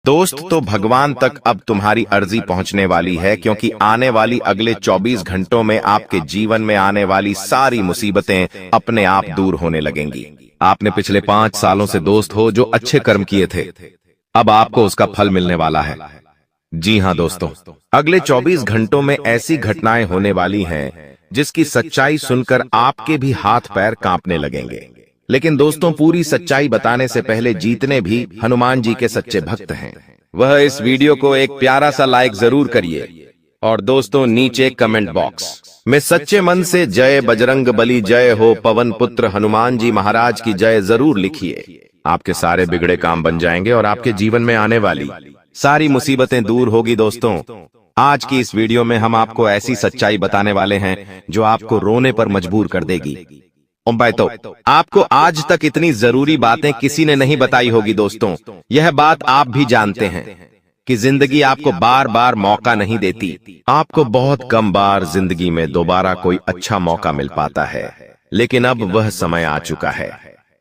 दोस्त, तो भगवान तक अब तुम्हारी अर्जी पहुंचने वाली है, क्योंकि आने वाली अगले 24 घंटों में आपके जीवन में आने वाली सारी मुसीबतें अपने आप दूर होने लगेंगी। आपने पिछले 5 सालों से दोस्त हो जो अच्छे कर्म किए थे, अब आपको उसका फल मिलने वाला है। जी हाँ दोस्तों, अगले 24 घंटों में ऐसी घटनाएं होने वाली हैं जिसकी सच्चाई सुनकर आपके भी हाथ पैर कांपने लगेंगे। लेकिन दोस्तों, पूरी सच्चाई बताने से पहले जितने भी हनुमान जी के सच्चे भक्त हैं, वह इस वीडियो को एक प्यारा सा लाइक जरूर करिए। और दोस्तों, नीचे कमेंट बॉक्स में सच्चे मन से जय बजरंग बली, जय हो पवन पुत्र हनुमान जी महाराज की जय जरूर लिखिए। आपके सारे बिगड़े काम बन जाएंगे और आपके जीवन में आने वाली सारी मुसीबतें दूर होगी। दोस्तों, आज की इस वीडियो में हम आपको ऐसी सच्चाई बताने वाले हैं जो आपको रोने पर मजबूर कर देगी। तो आपको आज तक इतनी जरूरी बातें किसी ने नहीं बताई होगी। दोस्तों, यह बात आप भी जानते हैं कि जिंदगी आपको बार बार मौका नहीं देती। आपको बहुत कम बार जिंदगी में दोबारा कोई अच्छा मौका मिल पाता है, लेकिन अब वह समय आ चुका है।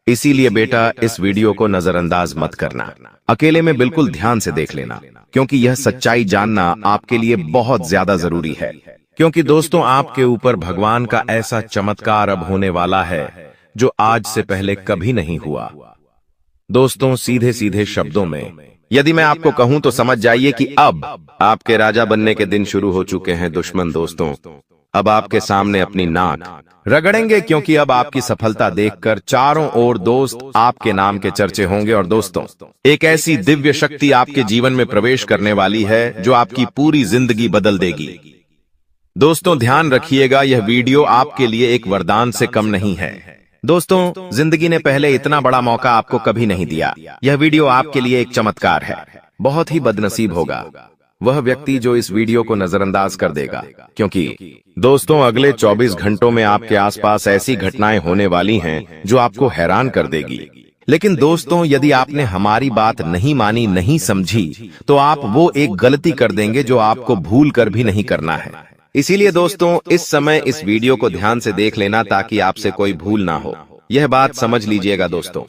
इसीलिए बेटा, इस वीडियो को नजरअंदाज मत करना, अकेले में बिल्कुल ध्यान से देख लेना, क्योंकि यह सच्चाई जानना आपके लिए बहुत ज्यादा जरूरी है। क्योंकि दोस्तों, आपके ऊपर भगवान का ऐसा चमत्कार अब होने वाला है जो आज से पहले कभी नहीं हुआ। दोस्तों, सीधे सीधे शब्दों में यदि मैं आपको कहूं तो समझ जाइए कि अब आपके राजा बनने के दिन शुरू हो चुके हैं। दुश्मन दोस्तों अब आपके सामने अपनी नाक रगड़ेंगे, क्योंकि अब आपकी सफलता देखकर चारों ओर दोस्त आपके नाम के चर्चे होंगे। और दोस्तों, एक ऐसी दिव्य शक्ति आपके जीवन में प्रवेश करने वाली है जो आपकी पूरी जिंदगी बदल देगी। दोस्तों, ध्यान रखिएगा, यह वीडियो आपके लिए एक वरदान से कम नहीं है। दोस्तों, जिंदगी ने पहले इतना बड़ा मौका आपको कभी नहीं दिया। यह वीडियो आपके लिए एक चमत्कार है। बहुत ही बदनसीब होगा वह व्यक्ति जो इस वीडियो को नजरअंदाज कर देगा, क्योंकि दोस्तों, अगले 24 घंटों में आपके आसपास ऐसी घटनाएं होने वाली हैं जो आपको हैरान कर देगी। लेकिन दोस्तों, यदि आपने हमारी बात नहीं मानी, नहीं समझी, तो आप वो एक गलती कर देंगे जो आपको भूल कर भी नहीं करना है। इसीलिए दोस्तों, इस समय इस वीडियो को ध्यान से देख लेना ताकि आपसे कोई भूल ना हो। यह बात समझ लीजिएगा दोस्तों,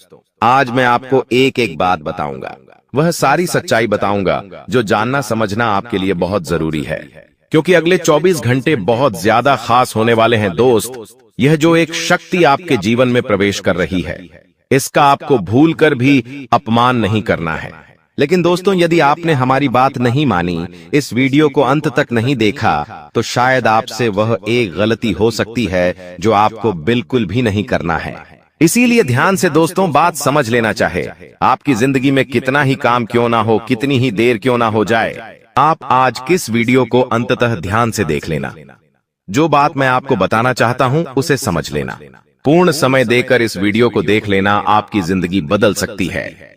आज मैं आपको एक एक बात बताऊंगा, वह सारी सच्चाई बताऊंगा जो जानना समझना आपके लिए बहुत जरूरी है, क्योंकि अगले 24 घंटे बहुत ज्यादा खास होने वाले हैं। दोस्त, यह जो एक शक्ति आपके जीवन में प्रवेश कर रही है, इसका आपको भूल कर भी अपमान नहीं करना है। लेकिन दोस्तों, यदि आपने हमारी बात नहीं मानी, इस वीडियो को अंत तक नहीं देखा, तो शायद आपसे वह एक गलती हो सकती है जो आपको बिल्कुल भी नहीं करना है। इसीलिए ध्यान से दोस्तों बात समझ लेना। चाहे आपकी जिंदगी में कितना ही काम क्यों ना हो, कितनी ही देर क्यों ना हो जाए, आप आज किस वीडियो को अंततः ध्यान से देख लेना। जो बात मैं आपको बताना चाहता हूं उसे समझ लेना। पूर्ण समय देकर इस वीडियो को देख लेना, आपकी जिंदगी बदल सकती है।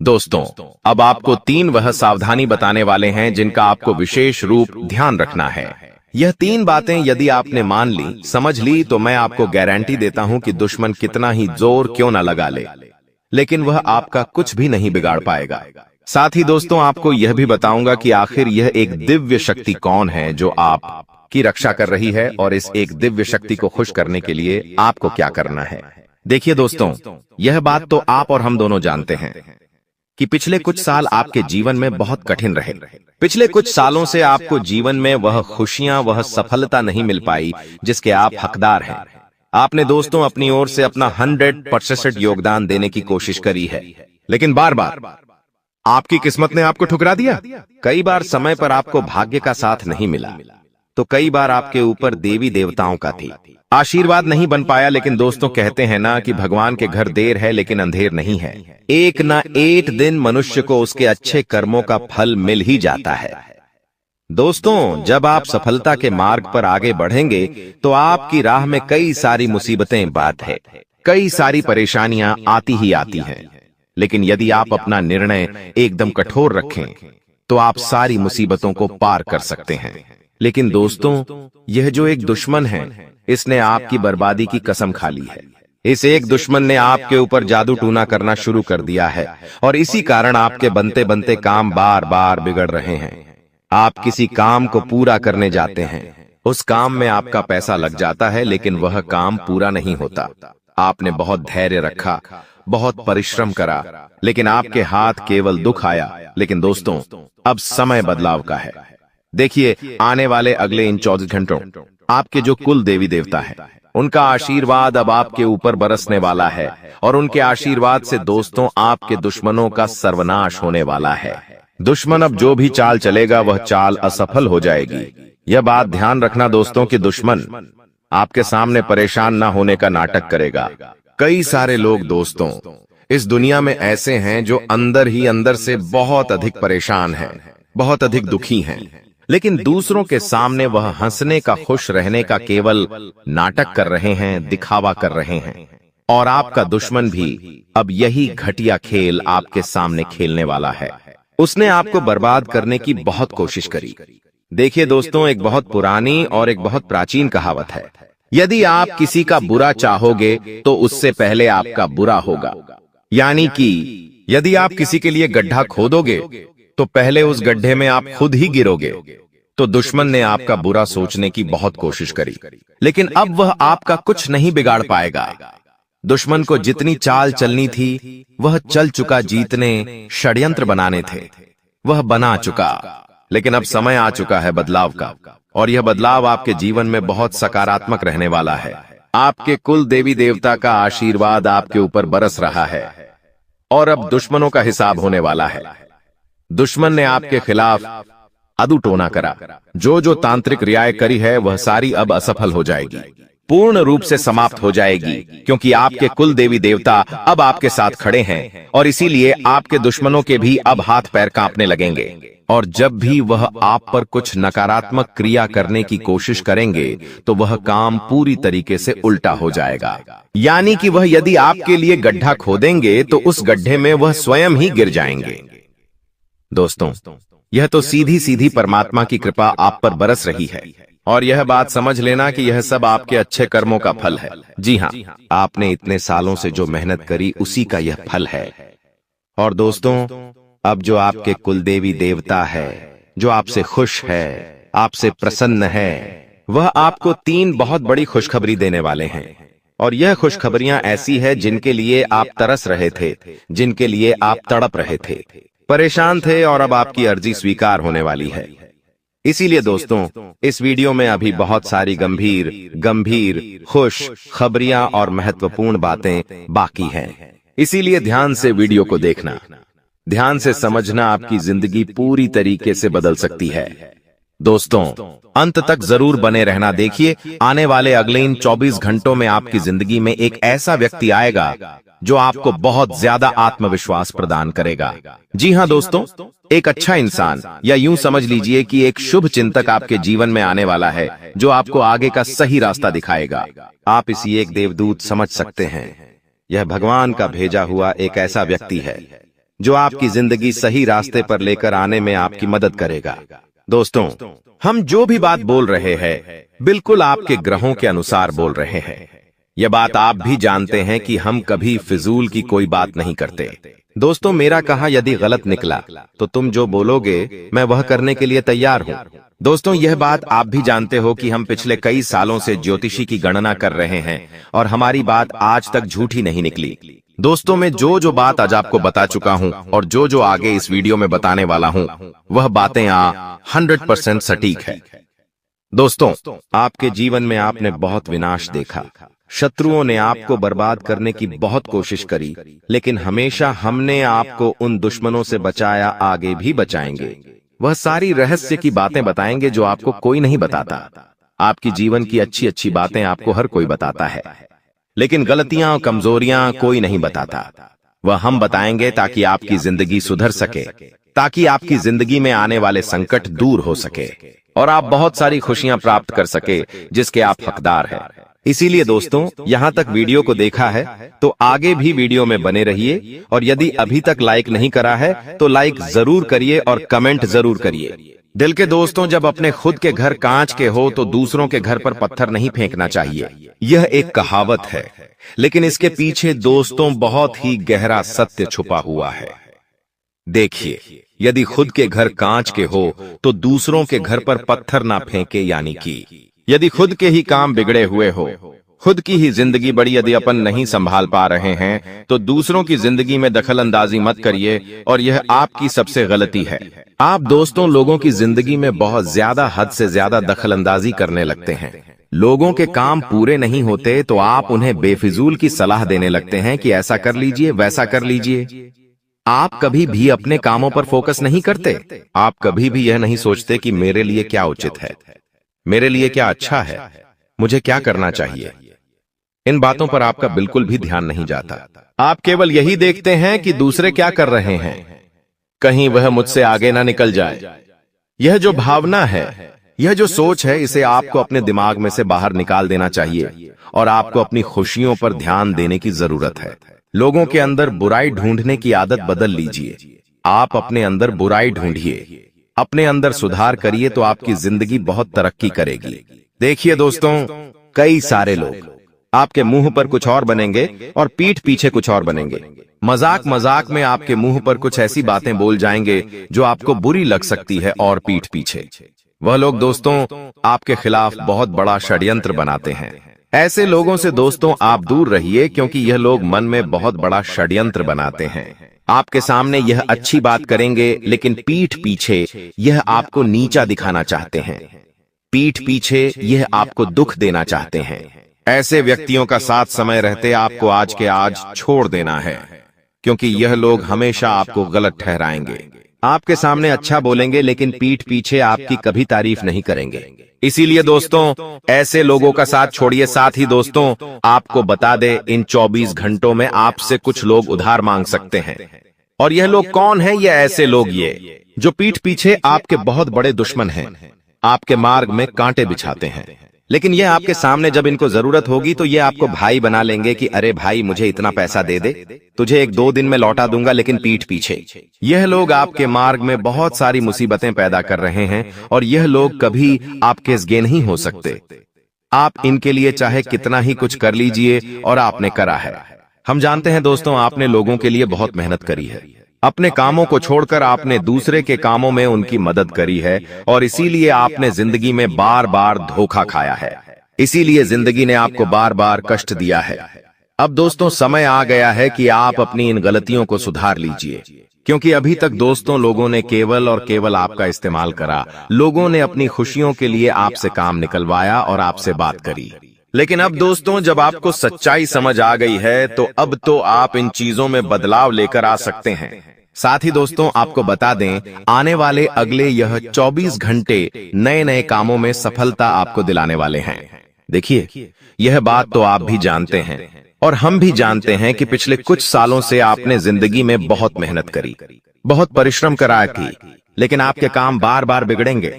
दोस्तों, अब आपको 3 वह सावधानी बताने वाले हैं जिनका आपको विशेष रूप ध्यान रखना है। यह 3 बातें यदि आपने मान ली, समझ ली, तो मैं आपको गारंटी देता हूं कि दुश्मन कितना ही जोर क्यों ना लगा ले, लेकिन वह आपका कुछ भी नहीं बिगाड़ पाएगा। साथ ही दोस्तों, आपको यह भी बताऊंगा कि आखिर यह एक दिव्य शक्ति कौन है जो आपकी रक्षा कर रही है, और इस एक दिव्य शक्ति को खुश करने के लिए आपको क्या करना है। देखिए दोस्तों, यह बात तो आप और हम दोनों जानते हैं कि पिछले कुछ साल आपके जीवन में बहुत कठिन रहे। पिछले कुछ सालों से आपको जीवन में वह खुशियां, वह सफलता नहीं मिल पाई जिसके आप हकदार हैं। आपने दोस्तों अपनी ओर से अपना 100% योगदान देने की कोशिश करी है, लेकिन बार बार आपकी किस्मत ने आपको ठुकरा दिया। कई बार समय पर आपको भाग्य का साथ नहीं मिला, तो कई बार आपके ऊपर देवी देवताओं का थी आशीर्वाद नहीं बन पाया। लेकिन दोस्तों, कहते हैं ना कि भगवान के घर देर है लेकिन अंधेर नहीं है। एक ना एक दिन मनुष्य को उसके अच्छे कर्मों का फल मिल ही जाता है। दोस्तों, जब आप सफलता के मार्ग पर आगे बढ़ेंगे तो आपकी राह में कई सारी मुसीबतें बात है, कई सारी परेशानियां आती ही आती हैं। लेकिन यदि आप अपना निर्णय एकदम कठोर रखें तो आप सारी मुसीबतों को पार कर सकते हैं। लेकिन दोस्तों, यह जो एक दुश्मन है, इसने आपकी बर्बादी की कसम खा ली है। इस एक दुश्मन ने आपके ऊपर जादू टूना करना शुरू कर दिया है, और इसी कारण आपके बनते बनते काम बार बार बिगड़ रहे हैं। आप किसी काम को पूरा करने जाते हैं, उस काम में आपका पैसा लग जाता है, लेकिन वह काम पूरा नहीं होता। आपने बहुत धैर्य रखा, बहुत परिश्रम करा, लेकिन आपके हाथ केवल दुख आया। लेकिन दोस्तों, अब समय बदलाव का है। देखिए, आने वाले अगले इन 24 घंटों आपके जो कुल देवी देवता है, उनका आशीर्वाद अब आपके ऊपर बरसने वाला है, और उनके आशीर्वाद से दोस्तों आपके दुश्मनों का सर्वनाश होने वाला है। दुश्मन अब जो भी चाल चलेगा वह चाल असफल हो जाएगी। यह बात ध्यान रखना दोस्तों कि दुश्मन आपके सामने परेशान ना होने का नाटक करेगा। कई सारे लोग दोस्तों इस दुनिया में ऐसे हैं जो अंदर ही अंदर से बहुत अधिक परेशान हैं, बहुत अधिक दुखी हैं, लेकिन दूसरों के सामने वह हंसने का, खुश रहने का केवल नाटक कर रहे हैं, दिखावा कर रहे हैं। और आपका दुश्मन भी अब यही घटिया खेल आपके सामने खेलने वाला है। उसने आपको बर्बाद करने की बहुत कोशिश करी। देखिए दोस्तों, एक बहुत पुरानी और एक बहुत प्राचीन कहावत है, यदि आप किसी का बुरा चाहोगे तो उससे पहले आपका बुरा होगा। यानी कि यदि आप किसी के लिए गड्ढा खोदोगे तो पहले उस गड्ढे में आप खुद ही गिरोगे। तो दुश्मन ने आपका बुरा सोचने की बहुत कोशिश करी, लेकिन अब वह आपका कुछ नहीं बिगाड़ पाएगा। दुश्मन को जितनी चाल चलनी थी वह चल चुका, जीतने, षड्यंत्र बनाने थे, वह बना चुका। लेकिन अब समय आ चुका है बदलाव का, और यह बदलाव आपके जीवन में बहुत सकारात्मक रहने वाला है। आपके कुल देवी देवता का आशीर्वाद आपके ऊपर बरस रहा है, और अब दुश्मनों का हिसाब होने वाला है। दुश्मन ने आपके खिलाफ अदुटोना करा, जो तांत्रिक रियाय करी है वह सारी अब असफल हो जाएगी, पूर्ण रूप से समाप्त हो जाएगी, क्योंकि आपके कुल देवी देवता अब आपके साथ खड़े हैं, और इसीलिए आपके दुश्मनों के भी अब हाथ पैर कांपने लगेंगे। और जब भी वह आप पर कुछ नकारात्मक क्रिया करने की कोशिश करेंगे तो वह काम पूरी तरीके से उल्टा हो जाएगा। यानी कि वह यदि आपके लिए गड्ढा खोदेंगे तो उस गड्ढे में वह स्वयं ही गिर जाएंगे। दोस्तों, यह तो सीधी सीधी परमात्मा की कृपा आप पर बरस रही है, और यह बात समझ लेना कि यह सब आपके अच्छे कर्मों का फल है। जी हाँ, आपने इतने सालों से जो मेहनत करी उसी का यह फल है। और दोस्तों, अब जो आपके कुलदेवी देवता है, जो आपसे खुश है, आपसे प्रसन्न है, वह आपको 3 बहुत बड़ी खुशखबरी देने वाले हैं। और यह खुशखबरियां ऐसी है जिनके लिए आप तरस रहे थे, जिनके लिए आप तड़प रहे थे, परेशान थे, और अब आपकी अर्जी स्वीकार होने वाली है। इसीलिए दोस्तों, इस वीडियो में अभी बहुत सारी गंभीर खुश खबरियां और महत्वपूर्ण बातें बाकी हैं। इसीलिए ध्यान से वीडियो को देखना, ध्यान से समझना, आपकी जिंदगी पूरी तरीके से बदल सकती है। दोस्तों, अंत तक जरूर बने रहना। देखिए, आने वाले अगले इन 24 घंटों में आपकी जिंदगी में एक ऐसा व्यक्ति आएगा जो आपको बहुत ज्यादा आत्मविश्वास प्रदान करेगा। जी हाँ दोस्तों, एक अच्छा इंसान, या यूं समझ लीजिए कि एक शुभ चिंतक आपके जीवन में आने वाला है, जो आपको आगे का सही रास्ता दिखाएगा। आप इसी एक देवदूत समझ सकते हैं। यह भगवान का भेजा हुआ एक ऐसा व्यक्ति है जो आपकी जिंदगी सही रास्ते पर लेकर आने में आपकी मदद करेगा। दोस्तों, हम जो भी बात बोल रहे हैं बिल्कुल आपके ग्रहों के अनुसार बोल रहे हैं। यह बात आप भी जानते हैं कि हम कभी फिजूल की कोई बात नहीं करते। दोस्तों, मेरा कहा यदि गलत निकला तो तुम जो बोलोगे मैं वह करने के लिए तैयार हूँ। दोस्तों, यह बात आप भी जानते हो कि हम पिछले कई सालों से ज्योतिषी की गणना कर रहे हैं, और हमारी बात आज तक झूठी नहीं निकली। दोस्तों, मैं जो बात आज आपको बता चुका हूं, और जो आगे इस वीडियो में बताने वाला हूं, वह बातें 100% सटीक है। दोस्तों, आपके जीवन में आपने बहुत विनाश देखा, शत्रुओं ने आपको बर्बाद करने की बहुत कोशिश करी, लेकिन हमेशा हमने आपको उन दुश्मनों से बचाया, आगे भी बचाएंगे। वह सारी रहस्य की बातें बताएंगे जो आपको कोई नहीं बताता। आपकी जीवन की अच्छी अच्छी बातें आपको हर कोई बताता है, लेकिन गलतियां और कमजोरियां कोई नहीं बताता। वह हम बताएंगे ताकि आपकी जिंदगी सुधर सके, ताकि आपकी जिंदगी में आने वाले संकट दूर हो सके, और आप बहुत सारी खुशियां प्राप्त कर सके जिसके आप हकदार हैं। इसीलिए दोस्तों, यहां तक वीडियो को देखा है तो आगे भी वीडियो में बने रहिए, और यदि अभी तक लाइक नहीं करा है तो लाइक जरूर करिए और कमेंट जरूर करिए। दिल के दोस्तों, जब अपने खुद के घर कांच के हो तो दूसरों के घर पर पत्थर नहीं फेंकना चाहिए। यह एक कहावत है, लेकिन इसके पीछे दोस्तों बहुत ही गहरा सत्य छुपा हुआ है। देखिए, यदि खुद के घर कांच के हो तो दूसरों के घर पर पत्थर ना फेंके, यानी कि यदि खुद के ही काम बिगड़े हुए हो, खुद की ही जिंदगी बड़ी यदि अपन नहीं संभाल पा रहे हैं तो दूसरों की जिंदगी में दखल अंदाजी मत करिए, और यह आपकी सबसे गलती है। आप दोस्तों लोगों की जिंदगी में बहुत ज्यादा हद से ज्यादा दखल अंदाजी करने लगते हैं। लोगों के काम पूरे नहीं होते तो आप उन्हें बेफिजूल की सलाह देने लगते हैं कि ऐसा कर लीजिए, वैसा कर लीजिए। आप कभी भी अपने कामों पर फोकस नहीं करते। आप कभी भी यह नहीं सोचते कि मेरे लिए क्या उचित है, मेरे लिए क्या अच्छा है, मुझे क्या करना चाहिए। इन बातों पर आपका बिल्कुल भी ध्यान नहीं जाता। आप केवल यही देखते हैं कि दूसरे क्या कर रहे हैं, कहीं वह मुझसे आगे ना निकल जाए। यह जो भावना है, यह जो सोच है, इसे आपको अपने दिमाग में से बाहर निकाल देना चाहिए और आपको अपनी खुशियों पर ध्यान देने की जरूरत है। लोगों के अंदर बुराई ढूंढने की आदत बदल लीजिए। आप अपने अंदर बुराई ढूंढिए, अपने अंदर सुधार करिए तो आपकी जिंदगी बहुत तरक्की करेगी। देखिए दोस्तों, कई सारे लोग आपके मुंह पर कुछ और बनेंगे और पीठ पीछे कुछ और बनेंगे। मजाक मजाक में आपके मुंह पर कुछ ऐसी बातें बोल जाएंगे जो आपको बुरी लग सकती है, और पीठ पीछे वह लोग दोस्तों आपके खिलाफ बहुत बड़ा षड्यंत्र बनाते हैं। ऐसे लोगों से दोस्तों आप दूर रहिए, क्योंकि यह लोग मन में बहुत बड़ा षड्यंत्र बनाते हैं। आपके सामने यह अच्छी बात करेंगे, लेकिन पीठ पीछे यह आपको नीचा दिखाना चाहते हैं। पीठ पीछे यह आपको दुख देना चाहते हैं। ऐसे व्यक्तियों का साथ समय रहते आपको आज के आज छोड़ देना है, क्योंकि यह लोग हमेशा आपको गलत ठहराएंगे। आपके सामने अच्छा बोलेंगे, लेकिन पीठ पीछे आपकी कभी तारीफ नहीं करेंगे। इसीलिए दोस्तों ऐसे लोगों का साथ छोड़िए। साथ ही दोस्तों आपको बता दे, इन 24 घंटों में आपसे कुछ लोग उधार मांग सकते हैं। और यह लोग कौन है? ये ऐसे लोग ये जो पीठ पीछे आपके बहुत बड़े दुश्मन हैं, आपके मार्ग में कांटे बिछाते हैं, लेकिन यह आपके सामने जब इनको जरूरत होगी तो ये आपको भाई बना लेंगे कि अरे भाई मुझे इतना पैसा दे दे, तुझे 1-2 दिन में लौटा दूंगा। लेकिन पीठ पीछे यह लोग आपके मार्ग में बहुत सारी मुसीबतें पैदा कर रहे हैं, और यह लोग कभी आपके सगे नहीं हो सकते। आप इनके लिए चाहे कितना ही कुछ कर लीजिए, और आपने करा है। हम जानते हैं दोस्तों, आपने लोगों के लिए बहुत मेहनत करी है। अपने कामों को छोड़कर आपने दूसरे के कामों में उनकी मदद करी है, और इसीलिए आपने जिंदगी में बार बार धोखा खाया है। इसीलिए जिंदगी ने आपको बार बार कष्ट दिया है। अब दोस्तों समय आ गया है कि आप अपनी इन गलतियों को सुधार लीजिए, क्योंकि अभी तक दोस्तों लोगों ने केवल और केवल आपका इस्तेमाल करा। लोगों ने अपनी खुशियों के लिए आपसे काम निकलवाया और आपसे बात करी। लेकिन अब दोस्तों जब आपको सच्चाई समझ आ गई है, तो अब तो आप इन चीजों में बदलाव लेकर आ सकते हैं। साथ ही दोस्तों आपको बता दें, आने वाले अगले यह 24 घंटे नए नए कामों में सफलता आपको दिलाने वाले हैं। देखिए, यह बात तो आप भी जानते हैं और हम भी जानते हैं कि पिछले कुछ सालों से आपने जिंदगी में बहुत मेहनत करी, बहुत परिश्रम करा की, लेकिन आपके काम बार बार बिगड़ेंगे,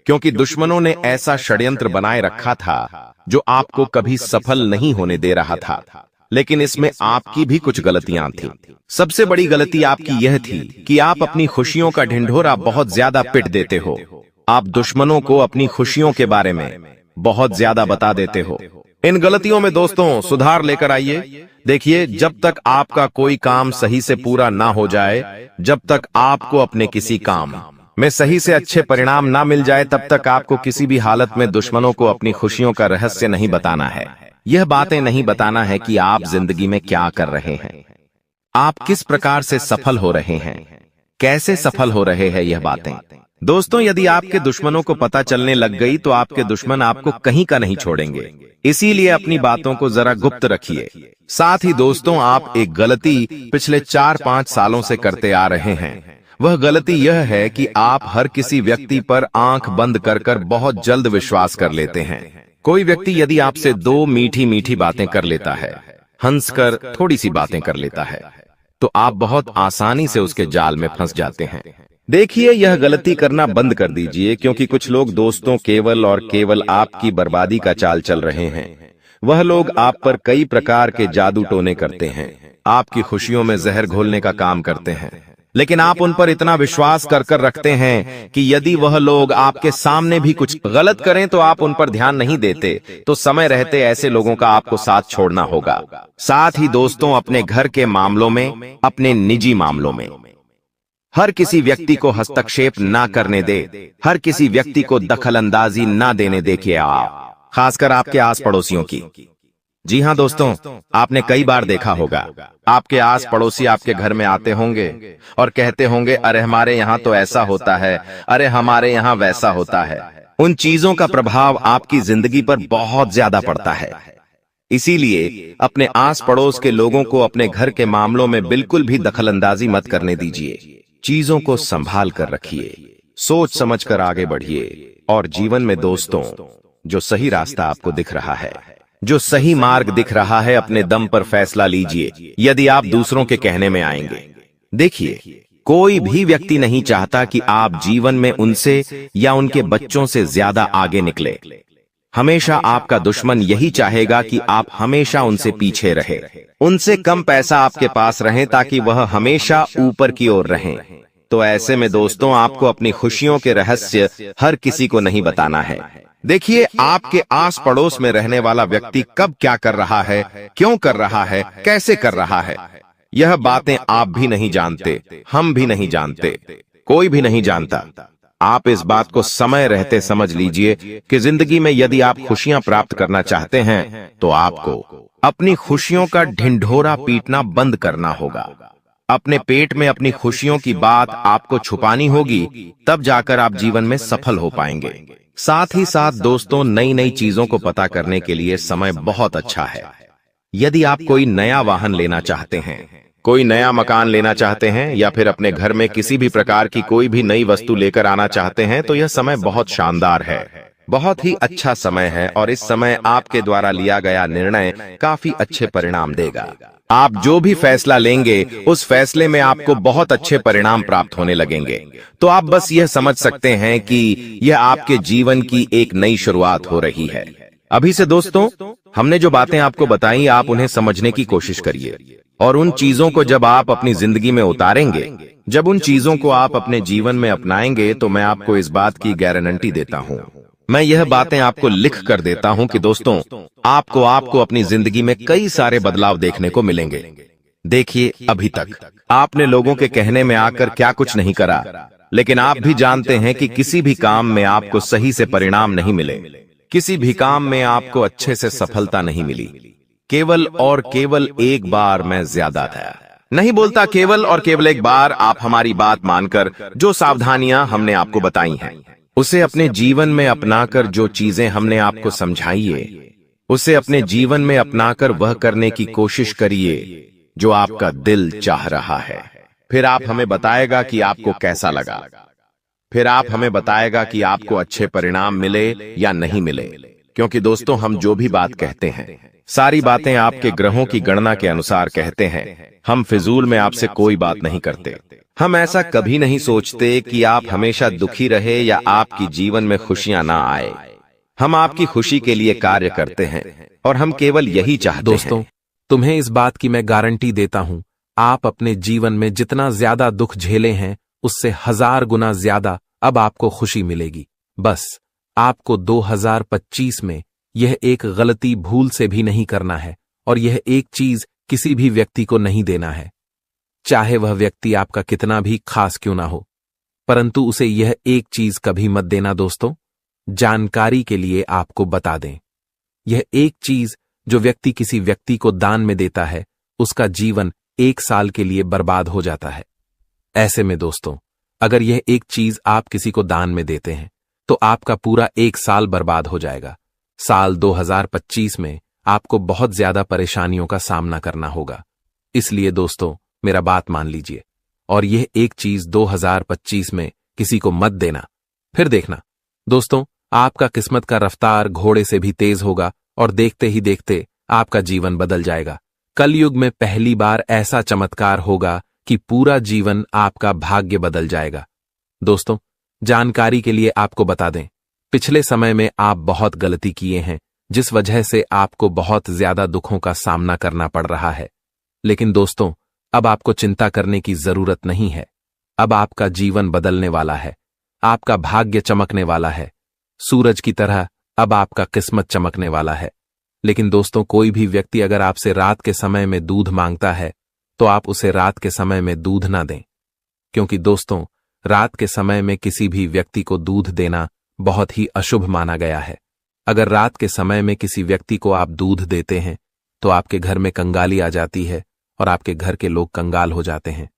क्योंकि दुश्मनों ने ऐसा षड्यंत्र बनाए रखा था जो आपको कभी सफल नहीं होने दे रहा था। लेकिन इसमें आपकी भी कुछ गलतियां थी। सबसे बड़ी गलती आपकी यह थी कि आप अपनी खुशियों का ढिंढोरा बहुत ज्यादा पिट देते हो। आप दुश्मनों को अपनी खुशियों के बारे में बहुत ज्यादा बता देते हो। इन गलतियों में दोस्तों सुधार लेकर आइए। देखिए, जब तक आपका कोई काम सही से पूरा ना हो जाए, जब तक आपको अपने किसी काम में सही से अच्छे परिणाम ना मिल जाए, तब तक आपको किसी भी हालत में दुश्मनों को अपनी खुशियों का रहस्य नहीं बताना है। यह बातें नहीं बताना है कि आप जिंदगी में क्या कर रहे हैं, आप किस प्रकार से सफल हो रहे हैं, कैसे सफल हो रहे हैं। यह बातें दोस्तों यदि आपके दुश्मनों को पता चलने लग गई तो आपके दुश्मन आपको कहीं का नहीं छोड़ेंगे। इसीलिए अपनी बातों को जरा गुप्त रखिए। साथ ही दोस्तों आप एक गलती पिछले 4-5 सालों से करते आ रहे हैं। वह गलती यह है कि आप हर किसी व्यक्ति पर आंख बंद कर बहुत जल्द विश्वास कर लेते हैं। कोई व्यक्ति यदि आपसे 2 मीठी मीठी बातें कर लेता है, हंसकर थोड़ी सी बातें कर लेता है, तो आप बहुत आसानी से उसके जाल में फंस जाते हैं। देखिए, यह गलती करना बंद कर दीजिए, क्योंकि कुछ लोग दोस्तों केवल और केवल आपकी बर्बादी का चाल चल रहे हैं। वह लोग आप पर कई प्रकार के जादू टोने करते हैं, आपकी खुशियों में जहर घोलने का काम करते हैं, लेकिन आप उन पर इतना विश्वास कर रखते हैं कि यदि वह लोग आपके सामने भी कुछ गलत करें तो आप उन पर ध्यान नहीं देते। तो समय रहते ऐसे लोगों का आपको साथ छोड़ना होगा। साथ ही दोस्तों अपने घर के मामलों में, अपने निजी मामलों में हर किसी व्यक्ति को हस्तक्षेप ना करने दे, हर किसी व्यक्ति को दखल अंदाजी ना देने दे, कि आप खासकर आपके आस पड़ोसियों की। जी हाँ दोस्तों, आपने कई बार देखा होगा, आपके आस पड़ोसी आपके घर में आते होंगे और कहते होंगे, अरे हमारे यहाँ तो ऐसा होता है, अरे हमारे यहाँ वैसा होता है। उन चीजों का प्रभाव आपकी जिंदगी पर बहुत ज्यादा पड़ता है। इसीलिए अपने आस पड़ोस के लोगों को अपने घर के मामलों में बिल्कुल भी दखलंदाजी मत करने दीजिए। चीजों को संभाल कर रखिए, सोच समझ कर आगे बढ़िए और जीवन में दोस्तों, जो सही रास्ता आपको दिख रहा है, जो सही मार्ग दिख रहा है, अपने दम पर फैसला लीजिए। यदि आप दूसरों के कहने में आएंगे, देखिए, कोई भी व्यक्ति नहीं चाहता कि आप जीवन में उनसे या उनके बच्चों से ज्यादा आगे निकले। हमेशा आपका दुश्मन यही चाहेगा कि आप हमेशा उनसे पीछे रहे, उनसे कम पैसा आपके पास रहे ताकि वह हमेशा ऊपर की ओर रहें। तो ऐसे में दोस्तों, आपको अपनी खुशियों के रहस्य हर किसी को नहीं बताना है। देखिए, आपके आस पड़ोस में रहने वाला व्यक्ति कब क्या कर रहा है, क्यों कर रहा है, कैसे कर रहा है, यह बातें आप भी नहीं जानते, हम भी नहीं जानते, कोई भी नहीं जानता। आप इस बात को समय रहते समझ लीजिए कि जिंदगी में यदि आप खुशियां प्राप्त करना चाहते हैं तो आपको अपनी खुशियों का ढिंढोरा पीटना बंद करना होगा। अपने पेट में अपनी खुशियों की बात आपको छुपानी होगी, तब जाकर आप जीवन में सफल हो पाएंगे। साथ ही साथ दोस्तों, नई नई चीजों को पता करने के लिए समय बहुत अच्छा है। यदि आप कोई नया वाहन लेना चाहते हैं, कोई नया मकान लेना चाहते हैं या फिर अपने घर में किसी भी प्रकार की कोई भी नई वस्तु लेकर आना चाहते हैं, तो यह समय बहुत शानदार है, बहुत ही अच्छा समय है और इस समय आपके द्वारा लिया गया निर्णय काफी अच्छे परिणाम देगा। आप जो भी फैसला लेंगे, उस फैसले में आपको बहुत अच्छे परिणाम प्राप्त होने लगेंगे। तो आप बस यह समझ सकते हैं कि यह आपके जीवन की एक नई शुरुआत हो रही है। अभी से दोस्तों, हमने जो बातें आपको बताई, आप उन्हें समझने की कोशिश करिए और उन चीजों को जब आप अपनी जिंदगी में उतारेंगे, जब उन चीजों को आप अपने जीवन में अपनाएंगे, तो मैं आपको इस बात की गारंटी देता हूं, मैं यह बातें आपको लिख कर देता हूं कि दोस्तों, आपको अपनी जिंदगी में कई सारे बदलाव देखने को मिलेंगे। देखिए, अभी तक आपने लोगों के कहने में आकर क्या कुछ नहीं करा, लेकिन आप भी जानते हैं कि किसी भी काम में आपको सही से परिणाम नहीं मिले, किसी भी काम में आपको अच्छे से सफलता नहीं मिली। केवल और केवल एक बार मैं ज्यादा था, नहीं बोलता, केवल और केवल एक बार आप हमारी बात मानकर जो सावधानियां हमने आपको बताई हैं, उसे अपने जीवन में अपनाकर, जो चीजें हमने आपको समझाई है, उसे अपने जीवन में अपनाकर वह करने की कोशिश करिए जो आपका दिल चाह रहा है। फिर आप हमें बताएगा कि आपको कैसा लगा, फिर आप हमें बताएगा कि आपको अच्छे परिणाम मिले या नहीं मिले। क्योंकि दोस्तों, हम जो भी बात कहते हैं, सारी बातें आपके ग्रहों की गणना के अनुसार कहते हैं। हम फिजूल में आपसे कोई बात नहीं करते। हम ऐसा कभी नहीं सोचते कि आप हमेशा दुखी रहे या आपकी जीवन में खुशियां ना आए। हम आपकी खुशी के लिए कार्य करते हैं और हम केवल यही चाहते हैं। दोस्तों, तुम्हें इस बात की मैं गारंटी देता हूं, आप अपने जीवन में जितना ज्यादा दुख झेले हैं, उससे 1000 गुना ज्यादा अब आपको खुशी मिलेगी। बस आपको 2025 में यह एक गलती भूल से भी नहीं करना है और यह एक चीज किसी भी व्यक्ति को नहीं देना है, चाहे वह व्यक्ति आपका कितना भी खास क्यों ना हो, परंतु उसे यह एक चीज कभी मत देना दोस्तों। जानकारी के लिए आपको बता दें, यह एक चीज जो व्यक्ति किसी व्यक्ति को दान में देता है, उसका जीवन 1 साल के लिए बर्बाद हो जाता है। ऐसे में दोस्तों, अगर यह एक चीज आप किसी को दान में देते हैं, तो आपका पूरा 1 साल बर्बाद हो जाएगा। साल 2025 में आपको बहुत ज्यादा परेशानियों का सामना करना होगा। इसलिए दोस्तों, मेरा बात मान लीजिए और यह एक चीज 2025 में किसी को मत देना। फिर देखना दोस्तों, आपका किस्मत का रफ्तार घोड़े से भी तेज होगा और देखते ही देखते आपका जीवन बदल जाएगा। कलयुग में पहली बार ऐसा चमत्कार होगा कि पूरा जीवन आपका भाग्य बदल जाएगा। दोस्तों, जानकारी के लिए आपको बता दें, पिछले समय में आप बहुत गलती किए हैं, जिस वजह से आपको बहुत ज्यादा दुखों का सामना करना पड़ रहा है। लेकिन दोस्तों, अब आपको चिंता करने की जरूरत नहीं है। अब आपका जीवन बदलने वाला है, आपका भाग्य चमकने वाला है, सूरज की तरह अब आपका किस्मत चमकने वाला है। लेकिन दोस्तों, कोई भी व्यक्ति अगर आपसे रात के समय में दूध मांगता है, तो आप उसे रात के समय में दूध ना दें, क्योंकि दोस्तों, रात के समय में किसी भी व्यक्ति को दूध देना बहुत ही अशुभ माना गया है। अगर रात के समय में किसी व्यक्ति को आप दूध देते हैं, तो आपके घर में कंगाली आ जाती है और आपके घर के लोग कंगाल हो जाते हैं।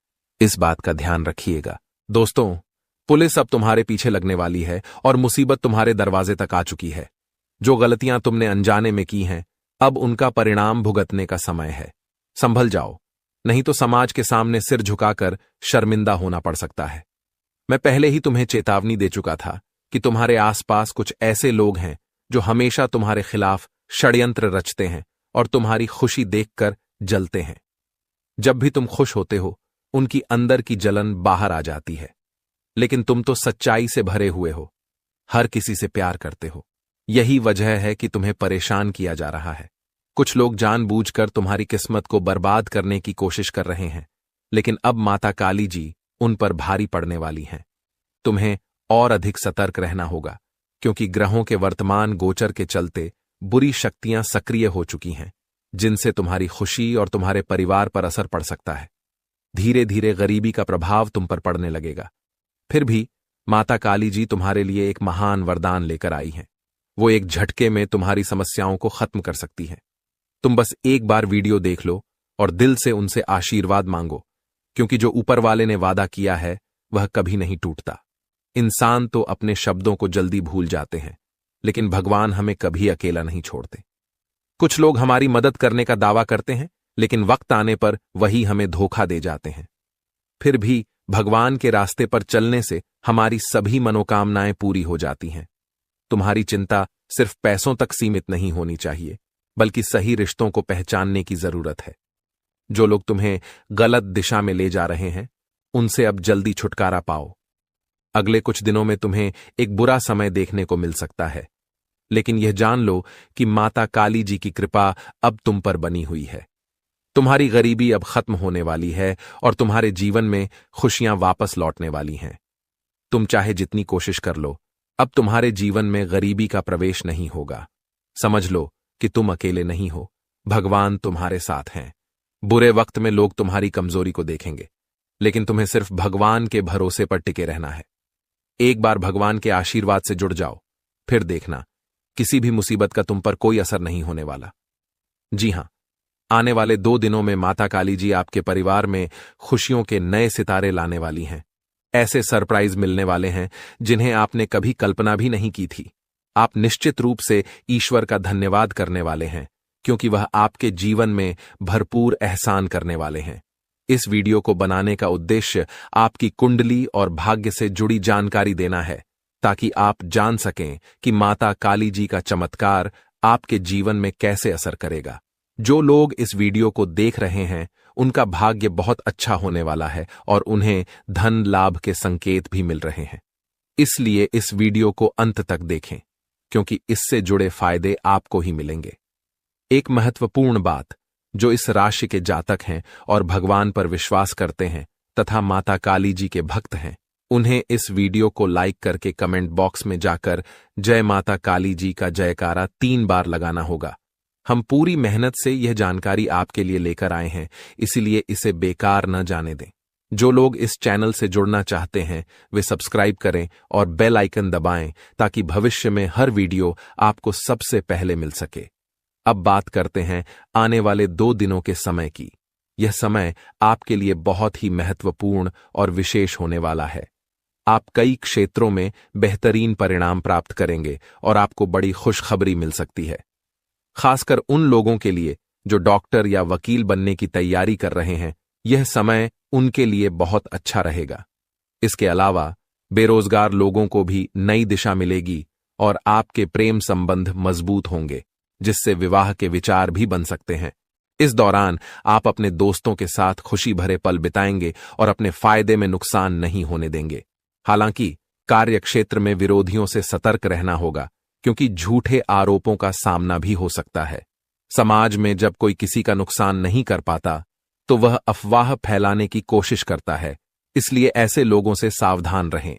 इस बात का ध्यान रखिएगा। दोस्तों, पुलिस अब तुम्हारे पीछे लगने वाली है और मुसीबत तुम्हारे दरवाजे तक आ चुकी है। जो गलतियां तुमने अनजाने में की हैं, अब उनका परिणाम भुगतने का समय है। संभल जाओ, नहीं तो समाज के सामने सिर झुकाकर शर्मिंदा होना पड़ सकता है। मैं पहले ही तुम्हें चेतावनी दे चुका था कि तुम्हारे आसपास कुछ ऐसे लोग हैं जो हमेशा तुम्हारे खिलाफ षड्यंत्र रचते हैं और तुम्हारी खुशी देखकर जलते हैं। जब भी तुम खुश होते हो, उनकी अंदर की जलन बाहर आ जाती है। लेकिन तुम तो सच्चाई से भरे हुए हो, हर किसी से प्यार करते हो। यही वजह है कि तुम्हें परेशान किया जा रहा है। कुछ लोग जानबूझकर तुम्हारी किस्मत को बर्बाद करने की कोशिश कर रहे हैं, लेकिन अब माता काली जी उन पर भारी पड़ने वाली हैं। तुम्हें और अधिक सतर्क रहना होगा, क्योंकि ग्रहों के वर्तमान गोचर के चलते बुरी शक्तियां सक्रिय हो चुकी हैं, जिनसे तुम्हारी खुशी और तुम्हारे परिवार पर असर पड़ सकता है। धीरे धीरे गरीबी का प्रभाव तुम पर पड़ने लगेगा। फिर भी माता काली जी तुम्हारे लिए एक महान वरदान लेकर आई हैं। वो एक झटके में तुम्हारी समस्याओं को खत्म कर सकती है। तुम बस एक बार वीडियो देख लो और दिल से उनसे आशीर्वाद मांगो, क्योंकि जो ऊपर वाले ने वादा किया है वह कभी नहीं टूटता। इंसान तो अपने शब्दों को जल्दी भूल जाते हैं, लेकिन भगवान हमें कभी अकेला नहीं छोड़ते। कुछ लोग हमारी मदद करने का दावा करते हैं, लेकिन वक्त आने पर वही हमें धोखा दे जाते हैं। फिर भी भगवान के रास्ते पर चलने से हमारी सभी मनोकामनाएं पूरी हो जाती हैं। तुम्हारी चिंता सिर्फ पैसों तक सीमित नहीं होनी चाहिए, बल्कि सही रिश्तों को पहचानने की जरूरत है। जो लोग तुम्हें गलत दिशा में ले जा रहे हैं, उनसे अब जल्दी छुटकारा पाओ। अगले कुछ दिनों में तुम्हें एक बुरा समय देखने को मिल सकता है, लेकिन यह जान लो कि माता काली जी की कृपा अब तुम पर बनी हुई है। तुम्हारी गरीबी अब खत्म होने वाली है और तुम्हारे जीवन में खुशियां वापस लौटने वाली हैं। तुम चाहे जितनी कोशिश कर लो, अब तुम्हारे जीवन में गरीबी का प्रवेश नहीं होगा। समझ लो कि तुम अकेले नहीं हो, भगवान तुम्हारे साथ हैं। बुरे वक्त में लोग तुम्हारी कमजोरी को देखेंगे, लेकिन तुम्हें सिर्फ भगवान के भरोसे पर टिके रहना है। एक बार भगवान के आशीर्वाद से जुड़ जाओ, फिर देखना किसी भी मुसीबत का तुम पर कोई असर नहीं होने वाला। जी हां, आने वाले 2 दिनों में माता काली जी आपके परिवार में खुशियों के नए सितारे लाने वाली हैं। ऐसे सरप्राइज मिलने वाले हैं जिन्हें आपने कभी कल्पना भी नहीं की थी। आप निश्चित रूप से ईश्वर का धन्यवाद करने वाले हैं, क्योंकि वह आपके जीवन में भरपूर एहसान करने वाले हैं। इस वीडियो को बनाने का उद्देश्य आपकी कुंडली और भाग्य से जुड़ी जानकारी देना है, ताकि आप जान सकें कि माता काली जी का चमत्कार आपके जीवन में कैसे असर करेगा। जो लोग इस वीडियो को देख रहे हैं, उनका भाग्य बहुत अच्छा होने वाला है और उन्हें धन लाभ के संकेत भी मिल रहे हैं। इसलिए इस वीडियो को अंत तक देखें, क्योंकि इससे जुड़े फायदे आपको ही मिलेंगे। एक महत्वपूर्ण बात, जो इस राशि के जातक हैं और भगवान पर विश्वास करते हैं तथा माता काली जी के भक्त हैं, उन्हें इस वीडियो को लाइक करके कमेंट बॉक्स में जाकर जय माता काली जी का जयकारा 3 बार लगाना होगा। हम पूरी मेहनत से यह जानकारी आपके लिए लेकर आए हैं, इसीलिए इसे बेकार न जाने दें। जो लोग इस चैनल से जुड़ना चाहते हैं, वे सब्सक्राइब करें और बेल आइकन दबाएं, ताकि भविष्य में हर वीडियो आपको सबसे पहले मिल सके। अब बात करते हैं आने वाले 2 दिनों के समय की। यह समय आपके लिए बहुत ही महत्वपूर्ण और विशेष होने वाला है। आप कई क्षेत्रों में बेहतरीन परिणाम प्राप्त करेंगे और आपको बड़ी खुशखबरी मिल सकती है। खासकर उन लोगों के लिए जो डॉक्टर या वकील बनने की तैयारी कर रहे हैं, यह समय उनके लिए बहुत अच्छा रहेगा। इसके अलावा बेरोजगार लोगों को भी नई दिशा मिलेगी और आपके प्रेम संबंध मजबूत होंगे, जिससे विवाह के विचार भी बन सकते हैं। इस दौरान आप अपने दोस्तों के साथ खुशी भरे पल बिताएंगे और अपने फायदे में नुकसान नहीं होने देंगे। हालांकि कार्य क्षेत्र में विरोधियों से सतर्क रहना होगा, क्योंकि झूठे आरोपों का सामना भी हो सकता है। समाज में जब कोई किसी का नुकसान नहीं कर पाता, तो वह अफवाह फैलाने की कोशिश करता है। इसलिए ऐसे लोगों से सावधान रहें।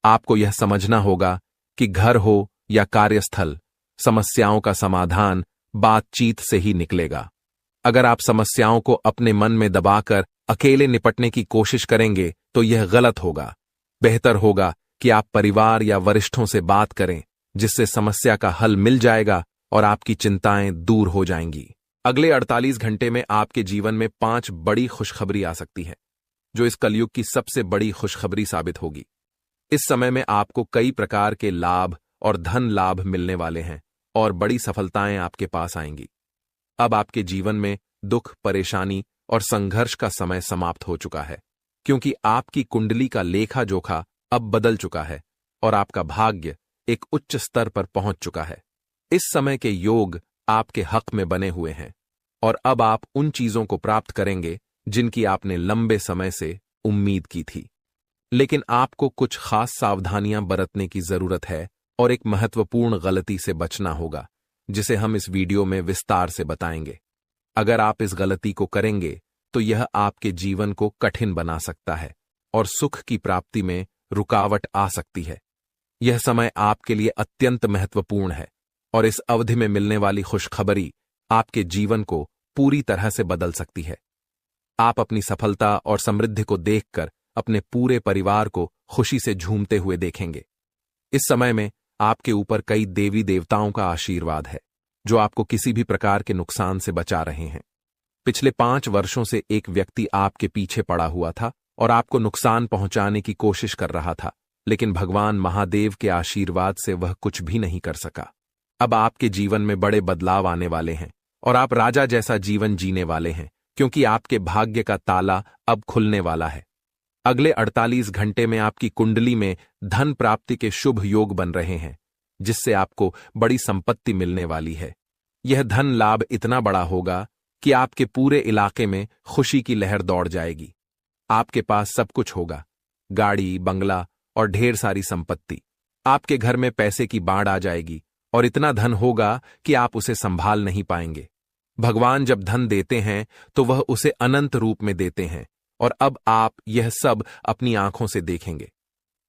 आपको यह समझना होगा कि घर हो या कार्यस्थल, समस्याओं का समाधान बातचीत से ही निकलेगा। अगर आप समस्याओं को अपने मन में दबाकर अकेले निपटने की कोशिश करेंगे, तो यह गलत होगा। बेहतर होगा कि आप परिवार या वरिष्ठों से बात करें, जिससे समस्या का हल मिल जाएगा और आपकी चिंताएं दूर हो जाएंगी। अगले 48 घंटे में आपके जीवन में 5 बड़ी खुशखबरी आ सकती है, जो इस कलयुग की सबसे बड़ी खुशखबरी साबित होगी। इस समय में आपको कई प्रकार के लाभ और धन लाभ मिलने वाले हैं और बड़ी सफलताएं आपके पास आएंगी। अब आपके जीवन में दुख, परेशानी और संघर्ष का समय समाप्त हो चुका है, क्योंकि आपकी कुंडली का लेखा जोखा अब बदल चुका है और आपका भाग्य एक उच्च स्तर पर पहुंच चुका है। इस समय के योग आपके हक में बने हुए हैं और अब आप उन चीजों को प्राप्त करेंगे जिनकी आपने लंबे समय से उम्मीद की थी। लेकिन आपको कुछ खास सावधानियां बरतने की जरूरत है और एक महत्वपूर्ण गलती से बचना होगा, जिसे हम इस वीडियो में विस्तार से बताएंगे। अगर आप इस गलती को करेंगे तो यह आपके जीवन को कठिन बना सकता है और सुख की प्राप्ति में रुकावट आ सकती है। यह समय आपके लिए अत्यंत महत्वपूर्ण है और इस अवधि में मिलने वाली खुशखबरी आपके जीवन को पूरी तरह से बदल सकती है। आप अपनी सफलता और समृद्धि को देखकर अपने पूरे परिवार को खुशी से झूमते हुए देखेंगे। इस समय में आपके ऊपर कई देवी देवताओं का आशीर्वाद है, जो आपको किसी भी प्रकार के नुकसान से बचा रहे हैं। पिछले 5 वर्षों से एक व्यक्ति आपके पीछे पड़ा हुआ था और आपको नुकसान पहुंचाने की कोशिश कर रहा था, लेकिन भगवान महादेव के आशीर्वाद से वह कुछ भी नहीं कर सका। अब आपके जीवन में बड़े बदलाव आने वाले हैं और आप राजा जैसा जीवन जीने वाले हैं, क्योंकि आपके भाग्य का ताला अब खुलने वाला है। अगले 48 घंटे में आपकी कुंडली में धन प्राप्ति के शुभ योग बन रहे हैं, जिससे आपको बड़ी संपत्ति मिलने वाली है। यह धन लाभ इतना बड़ा होगा कि आपके पूरे इलाके में खुशी की लहर दौड़ जाएगी। आपके पास सब कुछ होगा, गाड़ी, बंगला और ढेर सारी संपत्ति। आपके घर में पैसे की बाढ़ आ जाएगी और इतना धन होगा कि आप उसे संभाल नहीं पाएंगे। भगवान जब धन देते हैं तो वह उसे अनंत रूप में देते हैं और अब आप यह सब अपनी आंखों से देखेंगे।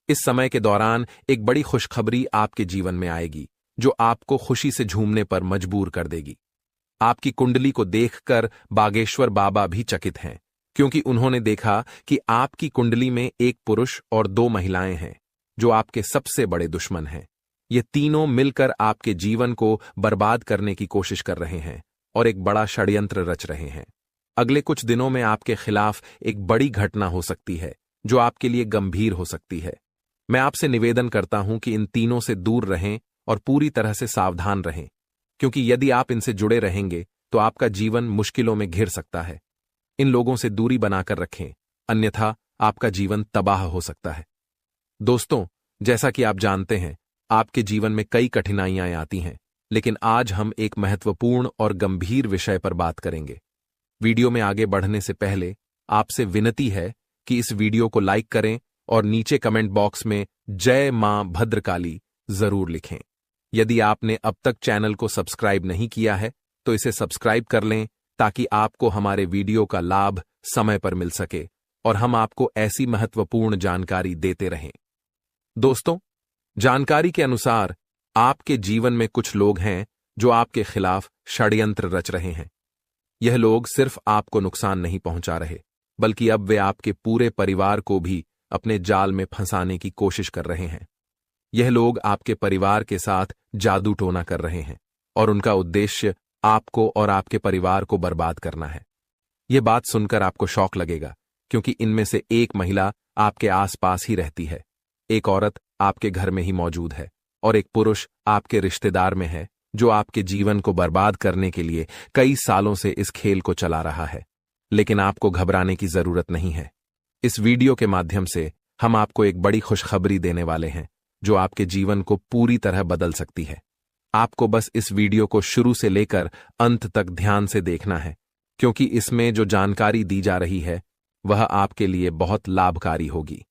इस समय के दौरान एक बड़ी खुशखबरी आपके जीवन में आएगी, जो आपको खुशी से झूमने पर मजबूर कर देगी। आपकी कुंडली को देखकर बागेश्वर बाबा भी चकित हैं, क्योंकि उन्होंने देखा कि आपकी कुंडली में एक पुरुष और 2 महिलाएं हैं, जो आपके सबसे बड़े दुश्मन हैं। ये तीनों मिलकर आपके जीवन को बर्बाद करने की कोशिश कर रहे हैं और एक बड़ा षड्यंत्र रच रहे हैं। अगले कुछ दिनों में आपके खिलाफ एक बड़ी घटना हो सकती है, जो आपके लिए गंभीर हो सकती है। मैं आपसे निवेदन करता हूं कि इन तीनों से दूर रहें और पूरी तरह से सावधान रहें, क्योंकि यदि आप इनसे जुड़े रहेंगे तो आपका जीवन मुश्किलों में घिर सकता है। इन लोगों से दूरी बनाकर रखें, अन्यथा आपका जीवन तबाह हो सकता है। दोस्तों, जैसा कि आप जानते हैं, आपके जीवन में कई कठिनाइयां आती हैं, लेकिन आज हम एक महत्वपूर्ण और गंभीर विषय पर बात करेंगे। वीडियो में आगे बढ़ने से पहले आपसे विनती है कि इस वीडियो को लाइक करें और नीचे कमेंट बॉक्स में जय मां भद्रकाली जरूर लिखें। यदि आपने अब तक चैनल को सब्सक्राइब नहीं किया है तो इसे सब्सक्राइब कर लें, ताकि आपको हमारे वीडियो का लाभ समय पर मिल सके और हम आपको ऐसी महत्वपूर्ण जानकारी देते रहें। दोस्तों, जानकारी के अनुसार आपके जीवन में कुछ लोग हैं जो आपके खिलाफ षड्यंत्र रच रहे हैं। यह लोग सिर्फ आपको नुकसान नहीं पहुंचा रहे, बल्कि अब वे आपके पूरे परिवार को भी अपने जाल में फंसाने की कोशिश कर रहे हैं। यह लोग आपके परिवार के साथ जादू टोना कर रहे हैं और उनका उद्देश्य आपको और आपके परिवार को बर्बाद करना है। यह बात सुनकर आपको शौक लगेगा, क्योंकि इनमें से एक महिला आपके आसपास ही रहती है, एक औरत आपके घर में ही मौजूद है और एक पुरुष आपके रिश्तेदार में है, जो आपके जीवन को बर्बाद करने के लिए कई सालों से इस खेल को चला रहा है। लेकिन आपको घबराने की जरूरत नहीं है। इस वीडियो के माध्यम से हम आपको एक बड़ी खुशखबरी देने वाले हैं, जो आपके जीवन को पूरी तरह बदल सकती है। आपको बस इस वीडियो को शुरू से लेकर अंत तक ध्यान से देखना है, क्योंकि इसमें जो जानकारी दी जा रही है वह आपके लिए बहुत लाभकारी होगी।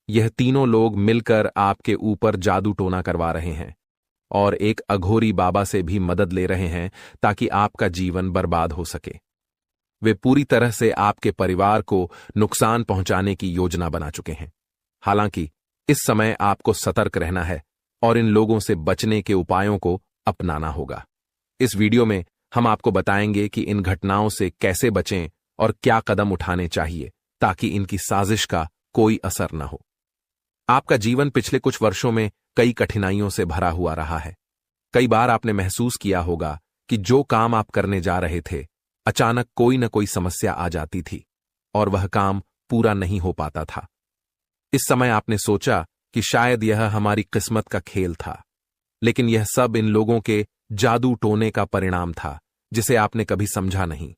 यह तीनों लोग मिलकर आपके ऊपर जादू टोना करवा रहे हैं और एक अघोरी बाबा से भी मदद ले रहे हैं, ताकि आपका जीवन बर्बाद हो सके। वे पूरी तरह से आपके परिवार को नुकसान पहुंचाने की योजना बना चुके हैं। हालांकि इस समय आपको सतर्क रहना है और इन लोगों से बचने के उपायों को अपनाना होगा। इस वीडियो में हम आपको बताएंगे कि इन घटनाओं से कैसे बचें और क्या कदम उठाने चाहिए, ताकि इनकी साजिश का कोई असर न हो। आपका जीवन पिछले कुछ वर्षों में कई कठिनाइयों से भरा हुआ रहा है। कई बार आपने महसूस किया होगा कि जो काम आप करने जा रहे थे, अचानक कोई न कोई समस्या आ जाती थी और वह काम पूरा नहीं हो पाता था। इस समय आपने सोचा कि शायद यह हमारी किस्मत का खेल था, लेकिन यह सब इन लोगों के जादू टोने का परिणाम था जिसे आपने कभी समझा नहीं।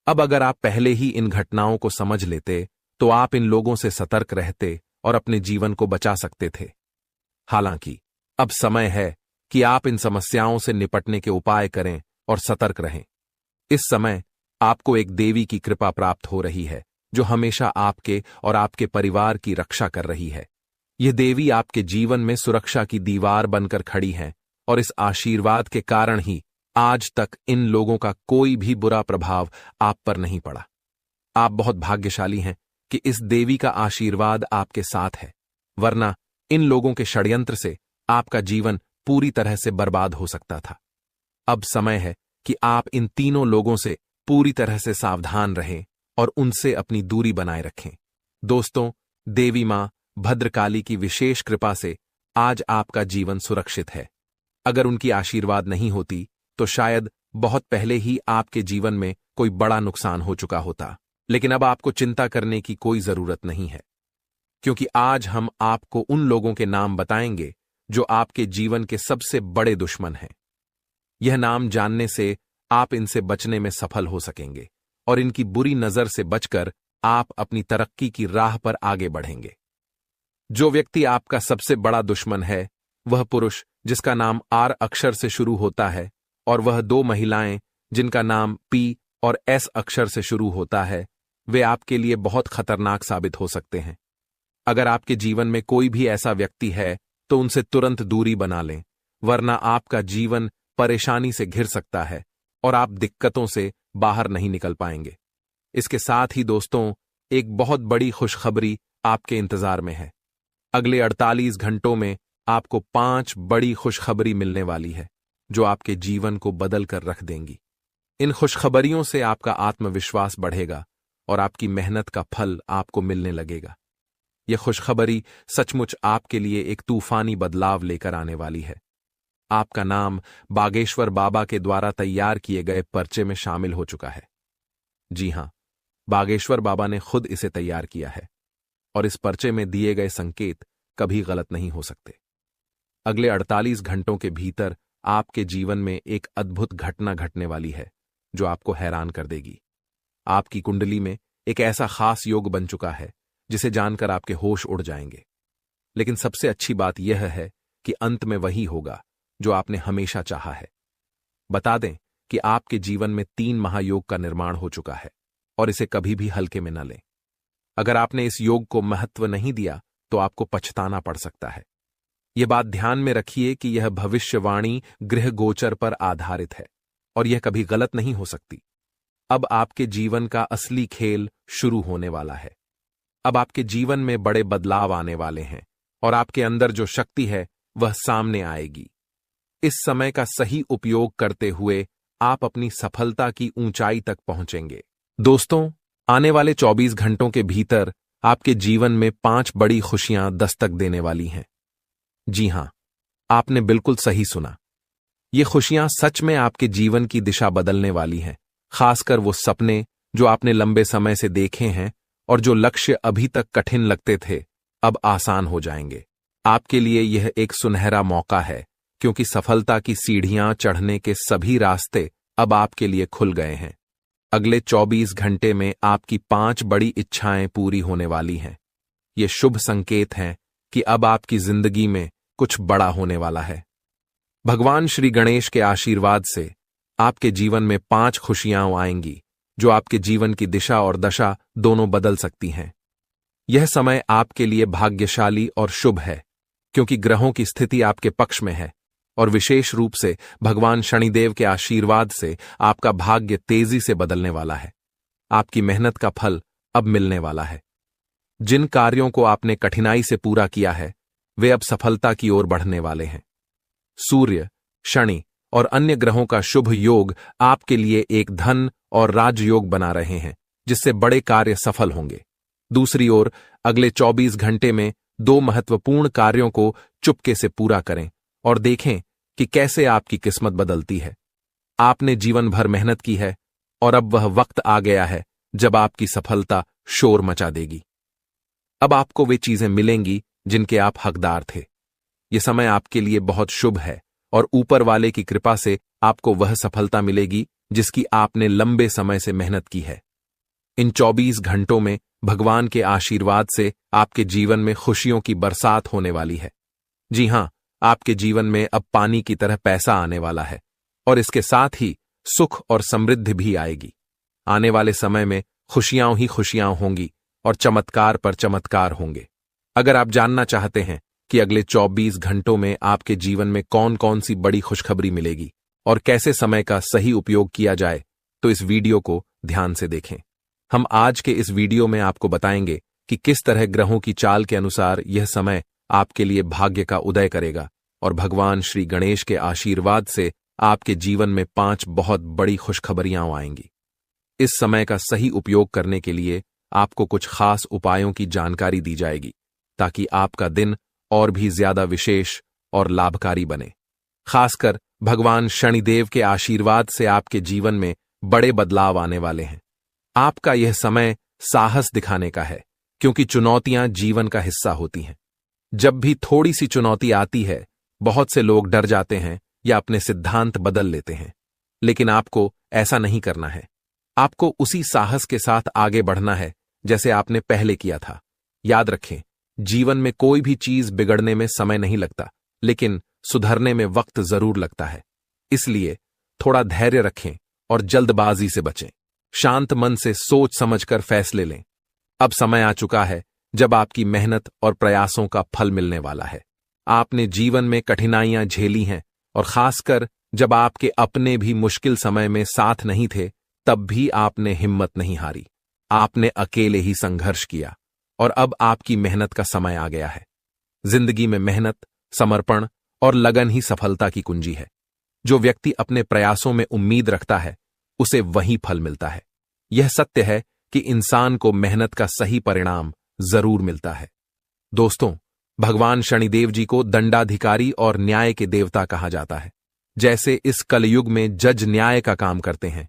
अब अगर आप पहले ही इन घटनाओं को समझ लेते तो आप इन लोगों से सतर्क रहते और अपने जीवन को बचा सकते थे। हालांकि अब समय है कि आप इन समस्याओं से निपटने के उपाय करें और सतर्क रहें। इस समय आपको एक देवी की कृपा प्राप्त हो रही है जो हमेशा आपके और आपके परिवार की रक्षा कर रही है। यह देवी आपके जीवन में सुरक्षा की दीवार बनकर खड़ी है और इस आशीर्वाद के कारण ही आज तक इन लोगों का कोई भी बुरा प्रभाव आप पर नहीं पड़ा। आप बहुत भाग्यशाली हैं कि इस देवी का आशीर्वाद आपके साथ है, वरना इन लोगों के षड्यंत्र से आपका जीवन पूरी तरह से बर्बाद हो सकता था। अब समय है कि आप इन तीनों लोगों से पूरी तरह से सावधान रहें और उनसे अपनी दूरी बनाए रखें। दोस्तों, देवी मां भद्रकाली की विशेष कृपा से आज आपका जीवन सुरक्षित है। अगर उनकी आशीर्वाद नहीं होती तो शायद बहुत पहले ही आपके जीवन में कोई बड़ा नुकसान हो चुका होता। लेकिन अब आपको चिंता करने की कोई जरूरत नहीं है, क्योंकि आज हम आपको उन लोगों के नाम बताएंगे जो आपके जीवन के सबसे बड़े दुश्मन हैं। यह नाम जानने से आप इनसे बचने में सफल हो सकेंगे और इनकी बुरी नजर से बचकर आप अपनी तरक्की की राह पर आगे बढ़ेंगे। जो व्यक्ति आपका सबसे बड़ा दुश्मन है वह पुरुष जिसका नाम आर अक्षर से शुरू होता है और वह दो महिलाएं जिनका नाम पी और एस अक्षर से शुरू होता है, वे आपके लिए बहुत खतरनाक साबित हो सकते हैं। अगर आपके जीवन में कोई भी ऐसा व्यक्ति है तो उनसे तुरंत दूरी बना लें, वरना आपका जीवन परेशानी से घिर सकता है और आप दिक्कतों से बाहर नहीं निकल पाएंगे। इसके साथ ही दोस्तों, एक बहुत बड़ी खुशखबरी आपके इंतजार में है। अगले 48 घंटों में आपको 5 बड़ी खुशखबरी मिलने वाली है जो आपके जीवन को बदल कर रख देंगी। इन खुशखबरियों से आपका आत्मविश्वास बढ़ेगा और आपकी मेहनत का फल आपको मिलने लगेगा। यह खुशखबरी सचमुच आपके लिए एक तूफानी बदलाव लेकर आने वाली है। आपका नाम बागेश्वर बाबा के द्वारा तैयार किए गए पर्चे में शामिल हो चुका है। जी हां, बागेश्वर बाबा ने खुद इसे तैयार किया है और इस पर्चे में दिए गए संकेत कभी गलत नहीं हो सकते। अगले 48 घंटों के भीतर आपके जीवन में एक अद्भुत घटना घटने वाली है जो आपको हैरान कर देगी। आपकी कुंडली में एक ऐसा खास योग बन चुका है जिसे जानकर आपके होश उड़ जाएंगे। लेकिन सबसे अच्छी बात यह है कि अंत में वही होगा जो आपने हमेशा चाहा है। बता दें कि आपके जीवन में 3 महायोग का निर्माण हो चुका है और इसे कभी भी हल्के में न लें। अगर आपने इस योग को महत्व नहीं दिया तो आपको पछताना पड़ सकता है। यह बात ध्यान में रखिए कि यह भविष्यवाणी गृह गोचर पर आधारित है और यह कभी गलत नहीं हो सकती। अब आपके जीवन का असली खेल शुरू होने वाला है। अब आपके जीवन में बड़े बदलाव आने वाले हैं और आपके अंदर जो शक्ति है वह सामने आएगी। इस समय का सही उपयोग करते हुए आप अपनी सफलता की ऊंचाई तक पहुंचेंगे। दोस्तों, आने वाले 24 घंटों के भीतर आपके जीवन में 5 बड़ी खुशियां दस्तक देने वाली हैं। जी हां, आपने बिल्कुल सही सुना। ये खुशियां सच में आपके जीवन की दिशा बदलने वाली हैं। खासकर वो सपने जो आपने लंबे समय से देखे हैं और जो लक्ष्य अभी तक कठिन लगते थे, अब आसान हो जाएंगे। आपके लिए यह एक सुनहरा मौका है, क्योंकि सफलता की सीढ़ियां चढ़ने के सभी रास्ते अब आपके लिए खुल गए हैं। अगले 24 घंटे में आपकी 5 बड़ी इच्छाएं पूरी होने वाली हैं। ये शुभ संकेत हैं कि अब आपकी जिंदगी में कुछ बड़ा होने वाला है। भगवान श्री गणेश के आशीर्वाद से आपके जीवन में 5 खुशियां आएंगी जो आपके जीवन की दिशा और दशा दोनों बदल सकती हैं। यह समय आपके लिए भाग्यशाली और शुभ है, क्योंकि ग्रहों की स्थिति आपके पक्ष में है और विशेष रूप से भगवान शनिदेव के आशीर्वाद से आपका भाग्य तेजी से बदलने वाला है। आपकी मेहनत का फल अब मिलने वाला है। जिन कार्यों को आपने कठिनाई से पूरा किया है वे अब सफलता की ओर बढ़ने वाले हैं। सूर्य, शनि और अन्य ग्रहों का शुभ योग आपके लिए एक धन और राजयोग बना रहे हैं, जिससे बड़े कार्य सफल होंगे। दूसरी ओर अगले 24 घंटे में 2 महत्वपूर्ण कार्यों को चुपके से पूरा करें और देखें कि कैसे आपकी किस्मत बदलती है। आपने जीवन भर मेहनत की है और अब वह वक्त आ गया है जब आपकी सफलता शोर मचा देगी। अब आपको वे चीजें मिलेंगी जिनके आप हकदार थे। ये समय आपके लिए बहुत शुभ है और ऊपर वाले की कृपा से आपको वह सफलता मिलेगी जिसकी आपने लंबे समय से मेहनत की है। इन 24 घंटों में भगवान के आशीर्वाद से आपके जीवन में खुशियों की बरसात होने वाली है। जी हां, आपके जीवन में अब पानी की तरह पैसा आने वाला है और इसके साथ ही सुख और समृद्धि भी आएगी। आने वाले समय में खुशियां ही खुशियां होंगी और चमत्कार पर चमत्कार होंगे। अगर आप जानना चाहते हैं कि अगले 24 घंटों में आपके जीवन में कौन कौन सी बड़ी खुशखबरी मिलेगी और कैसे समय का सही उपयोग किया जाए, तो इस वीडियो को ध्यान से देखें। हम आज के इस वीडियो में आपको बताएंगे कि किस तरह ग्रहों की चाल के अनुसार यह समय आपके लिए भाग्य का उदय करेगा और भगवान श्री गणेश के आशीर्वाद से आपके जीवन में 5 बहुत बड़ी खुशखबरियां आएंगी। इस समय का सही उपयोग करने के लिए आपको कुछ खास उपायों की जानकारी दी जाएगी ताकि आपका दिन और भी ज्यादा विशेष और लाभकारी बने। खासकर भगवान शनिदेव के आशीर्वाद से आपके जीवन में बड़े बदलाव आने वाले हैं। आपका यह समय साहस दिखाने का है, क्योंकि चुनौतियां जीवन का हिस्सा होती हैं। जब भी थोड़ी सी चुनौती आती है, बहुत से लोग डर जाते हैं या अपने सिद्धांत बदल लेते हैं, लेकिन आपको ऐसा नहीं करना है। आपको उसी साहस के साथ आगे बढ़ना है जैसे आपने पहले किया था। याद रखें, जीवन में कोई भी चीज बिगड़ने में समय नहीं लगता, लेकिन सुधरने में वक्त जरूर लगता है। इसलिए थोड़ा धैर्य रखें और जल्दबाजी से बचें। शांत मन से सोच समझकर फैसले लें। अब समय आ चुका है जब आपकी मेहनत और प्रयासों का फल मिलने वाला है। आपने जीवन में कठिनाइयां झेली हैं और खासकर जब आपके अपने भी मुश्किल समय में साथ नहीं थे, तब भी आपने हिम्मत नहीं हारी। आपने अकेले ही संघर्ष किया और अब आपकी मेहनत का समय आ गया है। जिंदगी में मेहनत, समर्पण और लगन ही सफलता की कुंजी है। जो व्यक्ति अपने प्रयासों में उम्मीद रखता है, उसे वही फल मिलता है। यह सत्य है कि इंसान को मेहनत का सही परिणाम जरूर मिलता है। दोस्तों, भगवान शनिदेव जी को दंडाधिकारी और न्याय के देवता कहा जाता है। जैसे इस कलयुग में जज न्याय का काम करते हैं,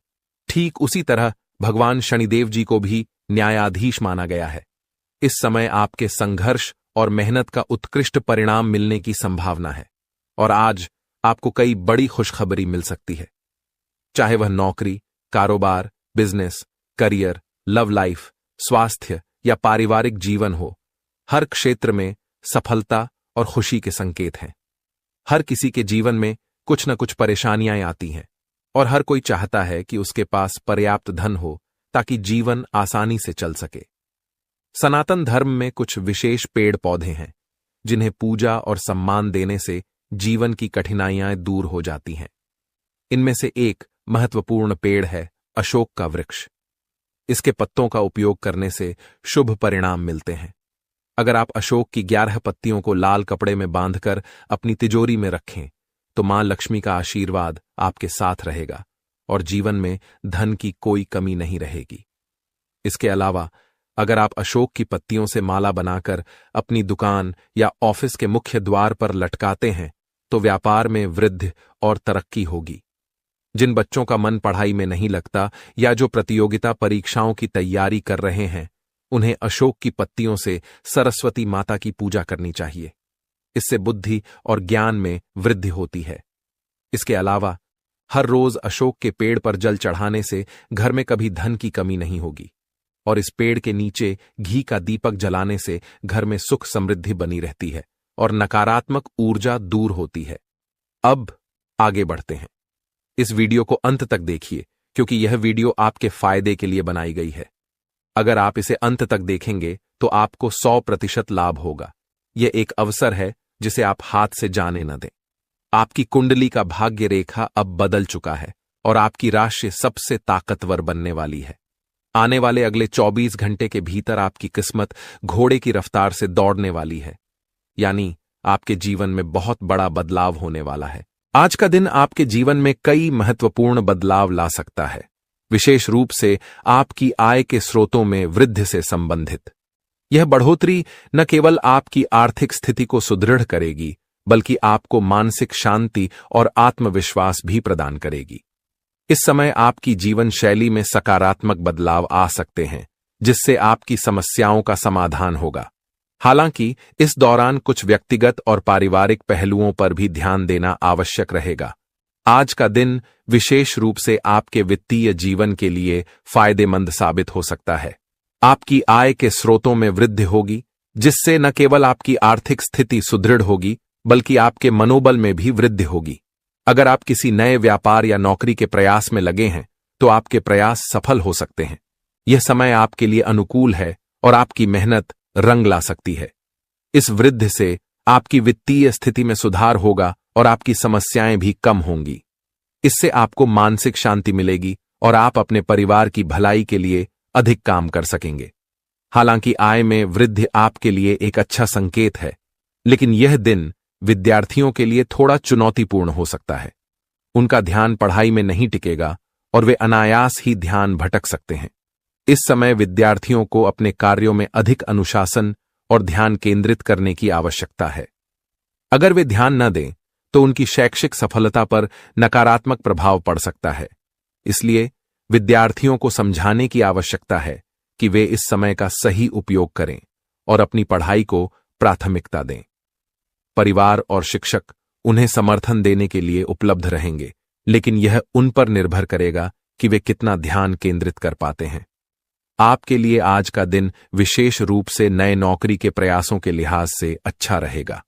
ठीक उसी तरह भगवान शनिदेव जी को भी न्यायाधीश माना गया है। इस समय आपके संघर्ष और मेहनत का उत्कृष्ट परिणाम मिलने की संभावना है और आज आपको कई बड़ी खुशखबरी मिल सकती है। चाहे वह नौकरी, कारोबार, बिजनेस, करियर, लव लाइफ, स्वास्थ्य या पारिवारिक जीवन हो, हर क्षेत्र में सफलता और खुशी के संकेत हैं। हर किसी के जीवन में कुछ न कुछ परेशानियां आती हैं और हर कोई चाहता है कि उसके पास पर्याप्त धन हो ताकि जीवन आसानी से चल सके। सनातन धर्म में कुछ विशेष पेड़ पौधे हैं जिन्हें पूजा और सम्मान देने से जीवन की कठिनाइयां दूर हो जाती हैं। इनमें से एक महत्वपूर्ण पेड़ है अशोक का वृक्ष। इसके पत्तों का उपयोग करने से शुभ परिणाम मिलते हैं। अगर आप अशोक की 11 पत्तियों को लाल कपड़े में बांधकर अपनी तिजोरी में रखें, तो मां लक्ष्मी का आशीर्वाद आपके साथ रहेगा और जीवन में धन की कोई कमी नहीं रहेगी। इसके अलावा अगर आप अशोक की पत्तियों से माला बनाकर अपनी दुकान या ऑफिस के मुख्य द्वार पर लटकाते हैं, तो व्यापार में वृद्धि और तरक्की होगी। जिन बच्चों का मन पढ़ाई में नहीं लगता या जो प्रतियोगिता परीक्षाओं की तैयारी कर रहे हैं, उन्हें अशोक की पत्तियों से सरस्वती माता की पूजा करनी चाहिए। इससे बुद्धि और ज्ञान में वृद्धि होती है। इसके अलावा हर रोज अशोक के पेड़ पर जल चढ़ाने से घर में कभी धन की कमी नहीं होगी और इस पेड़ के नीचे घी का दीपक जलाने से घर में सुख समृद्धि बनी रहती है और नकारात्मक ऊर्जा दूर होती है। अब आगे बढ़ते हैं। इस वीडियो को अंत तक देखिए, क्योंकि यह वीडियो आपके फायदे के लिए बनाई गई है। अगर आप इसे अंत तक देखेंगे तो आपको 100% लाभ होगा। यह एक अवसर है जिसे आप हाथ से जाने न दें। आपकी कुंडली का भाग्य रेखा अब बदल चुका है और आपकी राशि सबसे ताकतवर बनने वाली है। आने वाले अगले 24 घंटे के भीतर आपकी किस्मत घोड़े की रफ्तार से दौड़ने वाली है, यानी आपके जीवन में बहुत बड़ा बदलाव होने वाला है। आज का दिन आपके जीवन में कई महत्वपूर्ण बदलाव ला सकता है, विशेष रूप से आपकी आय के स्रोतों में वृद्धि से संबंधित। यह बढ़ोतरी न केवल आपकी आर्थिक स्थिति को सुदृढ़ करेगी, बल्कि आपको मानसिक शांति और आत्मविश्वास भी प्रदान करेगी। इस समय आपकी जीवन शैली में सकारात्मक बदलाव आ सकते हैं, जिससे आपकी समस्याओं का समाधान होगा। हालांकि इस दौरान कुछ व्यक्तिगत और पारिवारिक पहलुओं पर भी ध्यान देना आवश्यक रहेगा। आज का दिन विशेष रूप से आपके वित्तीय जीवन के लिए फायदेमंद साबित हो सकता है। आपकी आय के स्रोतों में वृद्धि होगी, जिससे न केवल आपकी आर्थिक स्थिति सुदृढ़ होगी, बल्कि आपके मनोबल में भी वृद्धि होगी। अगर आप किसी नए व्यापार या नौकरी के प्रयास में लगे हैं, तो आपके प्रयास सफल हो सकते हैं। यह समय आपके लिए अनुकूल है और आपकी मेहनत रंग ला सकती है। इस वृद्धि से आपकी वित्तीय स्थिति में सुधार होगा और आपकी समस्याएं भी कम होंगी। इससे आपको मानसिक शांति मिलेगी और आप अपने परिवार की भलाई के लिए अधिक काम कर सकेंगे। हालांकि आय में वृद्धि आपके लिए एक अच्छा संकेत है, लेकिन यह दिन विद्यार्थियों के लिए थोड़ा चुनौतीपूर्ण हो सकता है। उनका ध्यान पढ़ाई में नहीं टिकेगा और वे अनायास ही ध्यान भटक सकते हैं। इस समय विद्यार्थियों को अपने कार्यों में अधिक अनुशासन और ध्यान केंद्रित करने की आवश्यकता है। अगर वे ध्यान न दें, तो उनकी शैक्षिक सफलता पर नकारात्मक प्रभाव पड़ सकता है। इसलिए विद्यार्थियों को समझाने की आवश्यकता है कि वे इस समय का सही उपयोग करें और अपनी पढ़ाई को प्राथमिकता दें। परिवार और शिक्षक उन्हें समर्थन देने के लिए उपलब्ध रहेंगे, लेकिन यह उन पर निर्भर करेगा कि वे कितना ध्यान केंद्रित कर पाते हैं। आपके लिए आज का दिन विशेष रूप से नए नौकरी के प्रयासों के लिहाज से अच्छा रहेगा।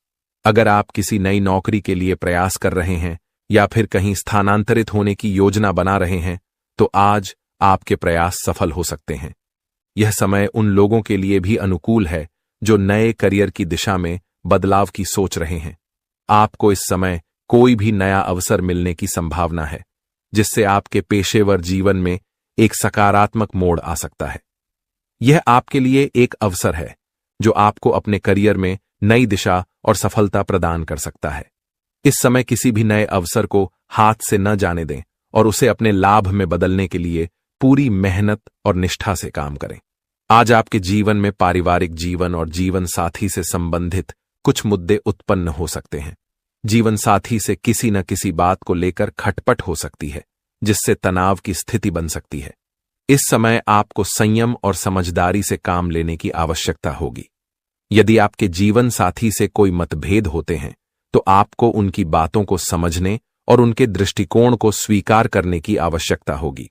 अगर आप किसी नई नौकरी के लिए प्रयास कर रहे हैं या फिर कहीं स्थानांतरित होने की योजना बना रहे हैं, तो आज आपके प्रयास सफल हो सकते हैं। यह समय उन लोगों के लिए भी अनुकूल है जो नए करियर की दिशा में बदलाव की सोच रहे हैं। आपको इस समय कोई भी नया अवसर मिलने की संभावना है, जिससे आपके पेशेवर जीवन में एक सकारात्मक मोड़ आ सकता है। यह आपके लिए एक अवसर है जो आपको अपने करियर में नई दिशा और सफलता प्रदान कर सकता है। इस समय किसी भी नए अवसर को हाथ से न जाने दें और उसे अपने लाभ में बदलने के लिए पूरी मेहनत और निष्ठा से काम करें। आज आपके जीवन में पारिवारिक जीवन और जीवन साथी से संबंधित कुछ मुद्दे उत्पन्न हो सकते हैं। जीवन साथी से किसी न किसी बात को लेकर खटपट हो सकती है, जिससे तनाव की स्थिति बन सकती है। इस समय आपको संयम और समझदारी से काम लेने की आवश्यकता होगी। यदि आपके जीवन साथी से कोई मतभेद होते हैं, तो आपको उनकी बातों को समझने और उनके दृष्टिकोण को स्वीकार करने की आवश्यकता होगी।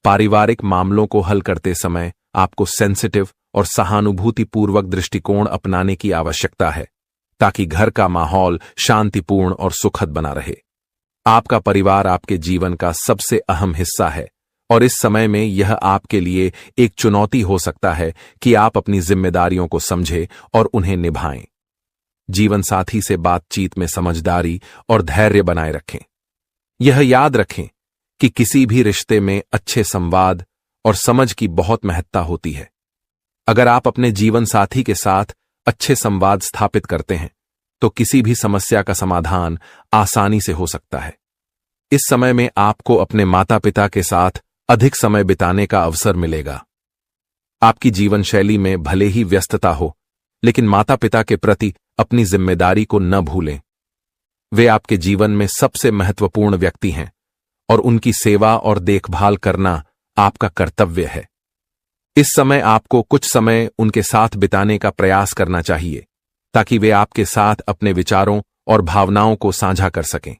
पारिवारिक मामलों को हल करते समय आपको सेंसिटिव और सहानुभूतिपूर्वक दृष्टिकोण अपनाने की आवश्यकता है, ताकि घर का माहौल शांतिपूर्ण और सुखद बना रहे। आपका परिवार आपके जीवन का सबसे अहम हिस्सा है और इस समय में यह आपके लिए एक चुनौती हो सकता है कि आप अपनी जिम्मेदारियों को समझें और उन्हें निभाएं। जीवन साथी से बातचीत में समझदारी और धैर्य बनाए रखें। यह याद रखें कि किसी भी रिश्ते में अच्छे संवाद और समझ की बहुत महत्ता होती है। अगर आप अपने जीवन साथी के साथ अच्छे संवाद स्थापित करते हैं, तो किसी भी समस्या का समाधान आसानी से हो सकता है। इस समय में आपको अपने माता पिता के साथ अधिक समय बिताने का अवसर मिलेगा। आपकी जीवन शैली में भले ही व्यस्तता हो, लेकिन माता पिता के प्रति अपनी जिम्मेदारी को न भूलें। वे आपके जीवन में सबसे महत्वपूर्ण व्यक्ति हैं और उनकी सेवा और देखभाल करना आपका कर्तव्य है। इस समय आपको कुछ समय उनके साथ बिताने का प्रयास करना चाहिए, ताकि वे आपके साथ अपने विचारों और भावनाओं को साझा कर सकें।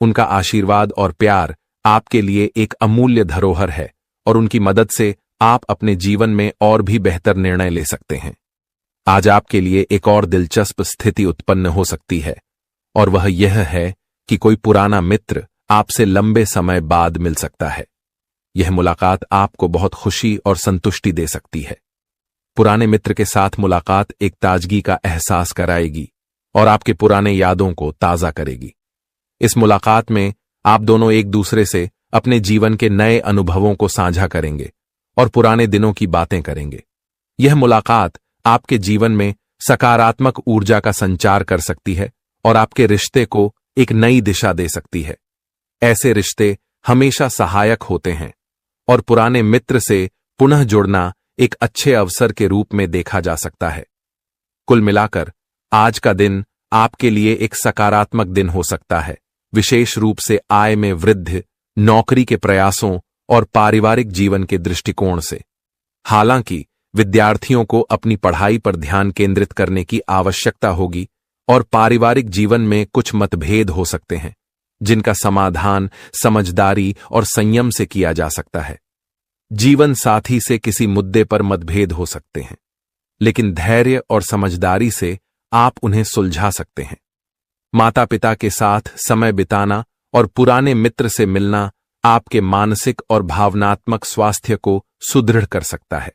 उनका आशीर्वाद और प्यार आपके लिए एक अमूल्य धरोहर है और उनकी मदद से आप अपने जीवन में और भी बेहतर निर्णय ले सकते हैं। आज आपके लिए एक और दिलचस्प स्थिति उत्पन्न हो सकती है, और वह यह है कि कोई पुराना मित्र आपसे लंबे समय बाद मिल सकता है। यह मुलाकात आपको बहुत खुशी और संतुष्टि दे सकती है। पुराने मित्र के साथ मुलाकात एक ताजगी का एहसास कराएगी और आपके पुराने यादों को ताज़ा करेगी। इस मुलाकात में आप दोनों एक दूसरे से अपने जीवन के नए अनुभवों को साझा करेंगे और पुराने दिनों की बातें करेंगे। यह मुलाकात आपके जीवन में सकारात्मक ऊर्जा का संचार कर सकती है और आपके रिश्ते को एक नई दिशा दे सकती है। ऐसे रिश्ते हमेशा सहायक होते हैं और पुराने मित्र से पुनः जुड़ना एक अच्छे अवसर के रूप में देखा जा सकता है। कुल मिलाकर आज का दिन आपके लिए एक सकारात्मक दिन हो सकता है, विशेष रूप से आय में वृद्धि, नौकरी के प्रयासों और पारिवारिक जीवन के दृष्टिकोण से। हालांकि विद्यार्थियों को अपनी पढ़ाई पर ध्यान केंद्रित करने की आवश्यकता होगी और पारिवारिक जीवन में कुछ मतभेद हो सकते हैं, जिनका समाधान समझदारी और संयम से किया जा सकता है। जीवन साथी से किसी मुद्दे पर मतभेद हो सकते हैं, लेकिन धैर्य और समझदारी से आप उन्हें सुलझा सकते हैं। माता पिता के साथ समय बिताना और पुराने मित्र से मिलना आपके मानसिक और भावनात्मक स्वास्थ्य को सुदृढ़ कर सकता है।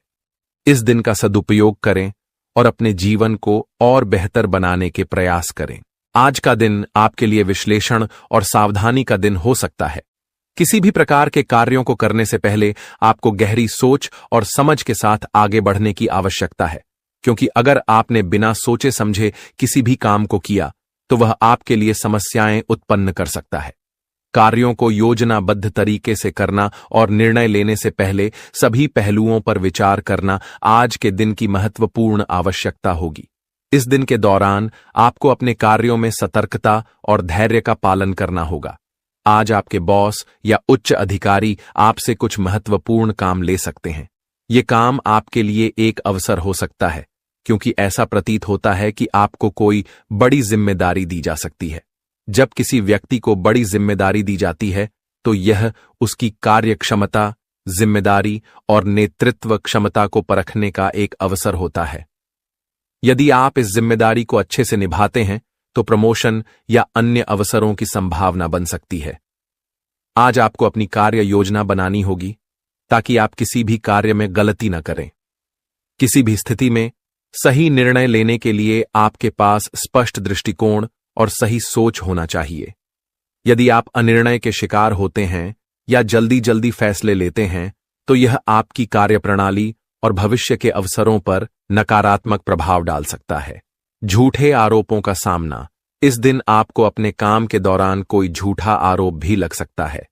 इस दिन का सदुपयोग करें और अपने जीवन को और बेहतर बनाने के प्रयास करें। आज का दिन आपके लिए विश्लेषण और सावधानी का दिन हो सकता है। किसी भी प्रकार के कार्यों को करने से पहले आपको गहरी सोच और समझ के साथ आगे बढ़ने की आवश्यकता है, क्योंकि अगर आपने बिना सोचे समझे किसी भी काम को किया तो वह आपके लिए समस्याएं उत्पन्न कर सकता है। कार्यों को योजनाबद्ध तरीके से करना और निर्णय लेने से पहले सभी पहलुओं पर विचार करना आज के दिन की महत्वपूर्ण आवश्यकता होगी। इस दिन के दौरान आपको अपने कार्यों में सतर्कता और धैर्य का पालन करना होगा। आज आपके बॉस या उच्च अधिकारी आपसे कुछ महत्वपूर्ण काम ले सकते हैं। ये काम आपके लिए एक अवसर हो सकता है, क्योंकि ऐसा प्रतीत होता है कि आपको कोई बड़ी जिम्मेदारी दी जा सकती है। जब किसी व्यक्ति को बड़ी जिम्मेदारी दी जाती है तो यह उसकी कार्यक्षमता, जिम्मेदारी और नेतृत्व क्षमता को परखने का एक अवसर होता है। यदि आप इस जिम्मेदारी को अच्छे से निभाते हैं तो प्रमोशन या अन्य अवसरों की संभावना बन सकती है। आज आपको अपनी कार्य योजना बनानी होगी ताकि आप किसी भी कार्य में गलती न करें। किसी भी स्थिति में सही निर्णय लेने के लिए आपके पास स्पष्ट दृष्टिकोण और सही सोच होना चाहिए। यदि आप अनिर्णय के शिकार होते हैं या जल्दी जल्दी फैसले लेते हैं तो यह आपकी कार्यप्रणाली और भविष्य के अवसरों पर नकारात्मक प्रभाव डाल सकता है। झूठे आरोपों का सामना। इस दिन आपको अपने काम के दौरान कोई झूठा आरोप भी लग सकता है।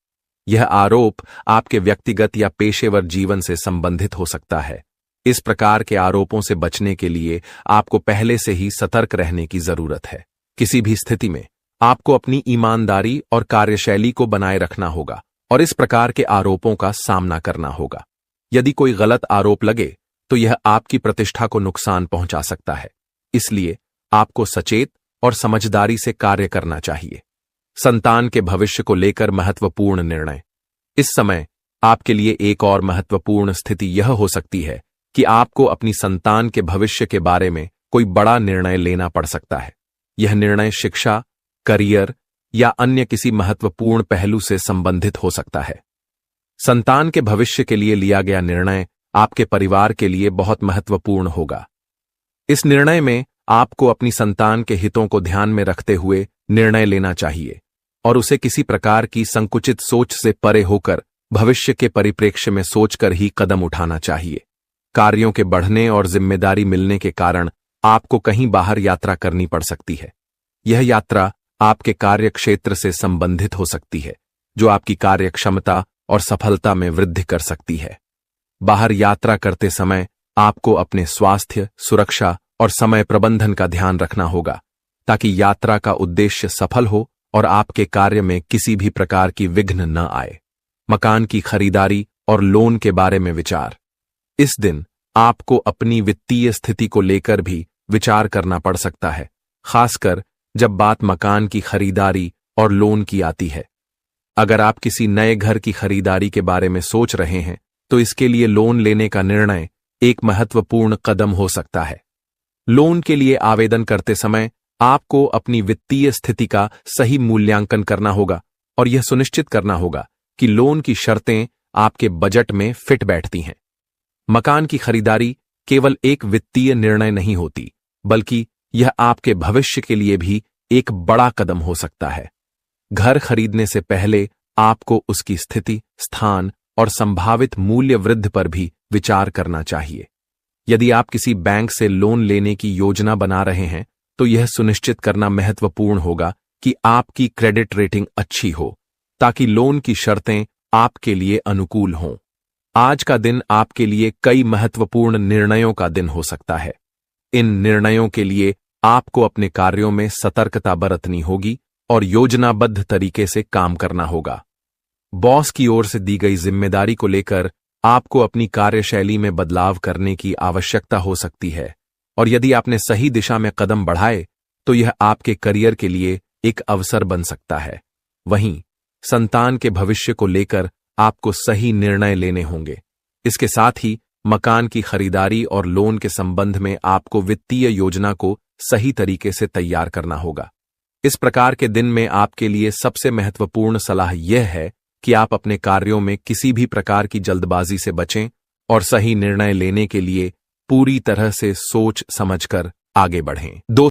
यह आरोप आपके व्यक्तिगत या पेशेवर जीवन से संबंधित हो सकता है। इस प्रकार के आरोपों से बचने के लिए आपको पहले से ही सतर्क रहने की जरूरत है। किसी भी स्थिति में आपको अपनी ईमानदारी और कार्यशैली को बनाए रखना होगा और इस प्रकार के आरोपों का सामना करना होगा। यदि कोई गलत आरोप लगे तो यह आपकी प्रतिष्ठा को नुकसान पहुंचा सकता है, इसलिए आपको सचेत और समझदारी से कार्य करना चाहिए। संतान के भविष्य को लेकर महत्वपूर्ण निर्णय। इस समय आपके लिए एक और महत्वपूर्ण स्थिति यह हो सकती है कि आपको अपनी संतान के भविष्य के बारे में कोई बड़ा निर्णय लेना पड़ सकता है। यह निर्णय शिक्षा, करियर या अन्य किसी महत्वपूर्ण पहलू से संबंधित हो सकता है। संतान के भविष्य के लिए लिया गया निर्णय आपके परिवार के लिए बहुत महत्वपूर्ण होगा। इस निर्णय में आपको अपनी संतान के हितों को ध्यान में रखते हुए निर्णय लेना चाहिए और उसे किसी प्रकार की संकुचित सोच से परे होकर भविष्य के परिप्रेक्ष्य में सोचकर ही कदम उठाना चाहिए। कार्यों के बढ़ने और जिम्मेदारी मिलने के कारण आपको कहीं बाहर यात्रा करनी पड़ सकती है। यह यात्रा आपके कार्य क्षेत्र से संबंधित हो सकती है, जो आपकी कार्यक्षमता और सफलता में वृद्धि कर सकती है। बाहर यात्रा करते समय आपको अपने स्वास्थ्य, सुरक्षा और समय प्रबंधन का ध्यान रखना होगा ताकि यात्रा का उद्देश्य सफल हो और आपके कार्य में किसी भी प्रकार की विघ्न न आए। मकान की खरीदारी और लोन के बारे में विचार। इस दिन आपको अपनी वित्तीय स्थिति को लेकर भी विचार करना पड़ सकता है, खासकर जब बात मकान की खरीदारी और लोन की आती है। अगर आप किसी नए घर की खरीदारी के बारे में सोच रहे हैं तो इसके लिए लोन लेने का निर्णय एक महत्वपूर्ण कदम हो सकता है। लोन के लिए आवेदन करते समय आपको अपनी वित्तीय स्थिति का सही मूल्यांकन करना होगा और यह सुनिश्चित करना होगा कि लोन की शर्तें आपके बजट में फिट बैठती हैं। मकान की खरीदारी केवल एक वित्तीय निर्णय नहीं होती, बल्कि यह आपके भविष्य के लिए भी एक बड़ा कदम हो सकता है। घर खरीदने से पहले आपको उसकी स्थिति, स्थान और संभावित मूल्य वृद्धि पर भी विचार करना चाहिए। यदि आप किसी बैंक से लोन लेने की योजना बना रहे हैं तो यह सुनिश्चित करना महत्वपूर्ण होगा कि आपकी क्रेडिट रेटिंग अच्छी हो, ताकि लोन की शर्तें आपके लिए अनुकूल हों। आज का दिन आपके लिए कई महत्वपूर्ण निर्णयों का दिन हो सकता है। इन निर्णयों के लिए आपको अपने कार्यों में सतर्कता बरतनी होगी और योजनाबद्ध तरीके से काम करना होगा। बॉस की ओर से दी गई जिम्मेदारी को लेकर आपको अपनी कार्यशैली में बदलाव करने की आवश्यकता हो सकती है, और यदि आपने सही दिशा में कदम बढ़ाए तो यह आपके करियर के लिए एक अवसर बन सकता है। वहीं संतान के भविष्य को लेकर आपको सही निर्णय लेने होंगे। इसके साथ ही मकान की खरीदारी और लोन के संबंध में आपको वित्तीय योजना को सही तरीके से तैयार करना होगा। इस प्रकार के दिन में आपके लिए सबसे महत्वपूर्ण सलाह यह है कि आप अपने कार्यों में किसी भी प्रकार की जल्दबाजी से बचें और सही निर्णय लेने के लिए पूरी तरह से सोच समझकर आगे बढ़ें।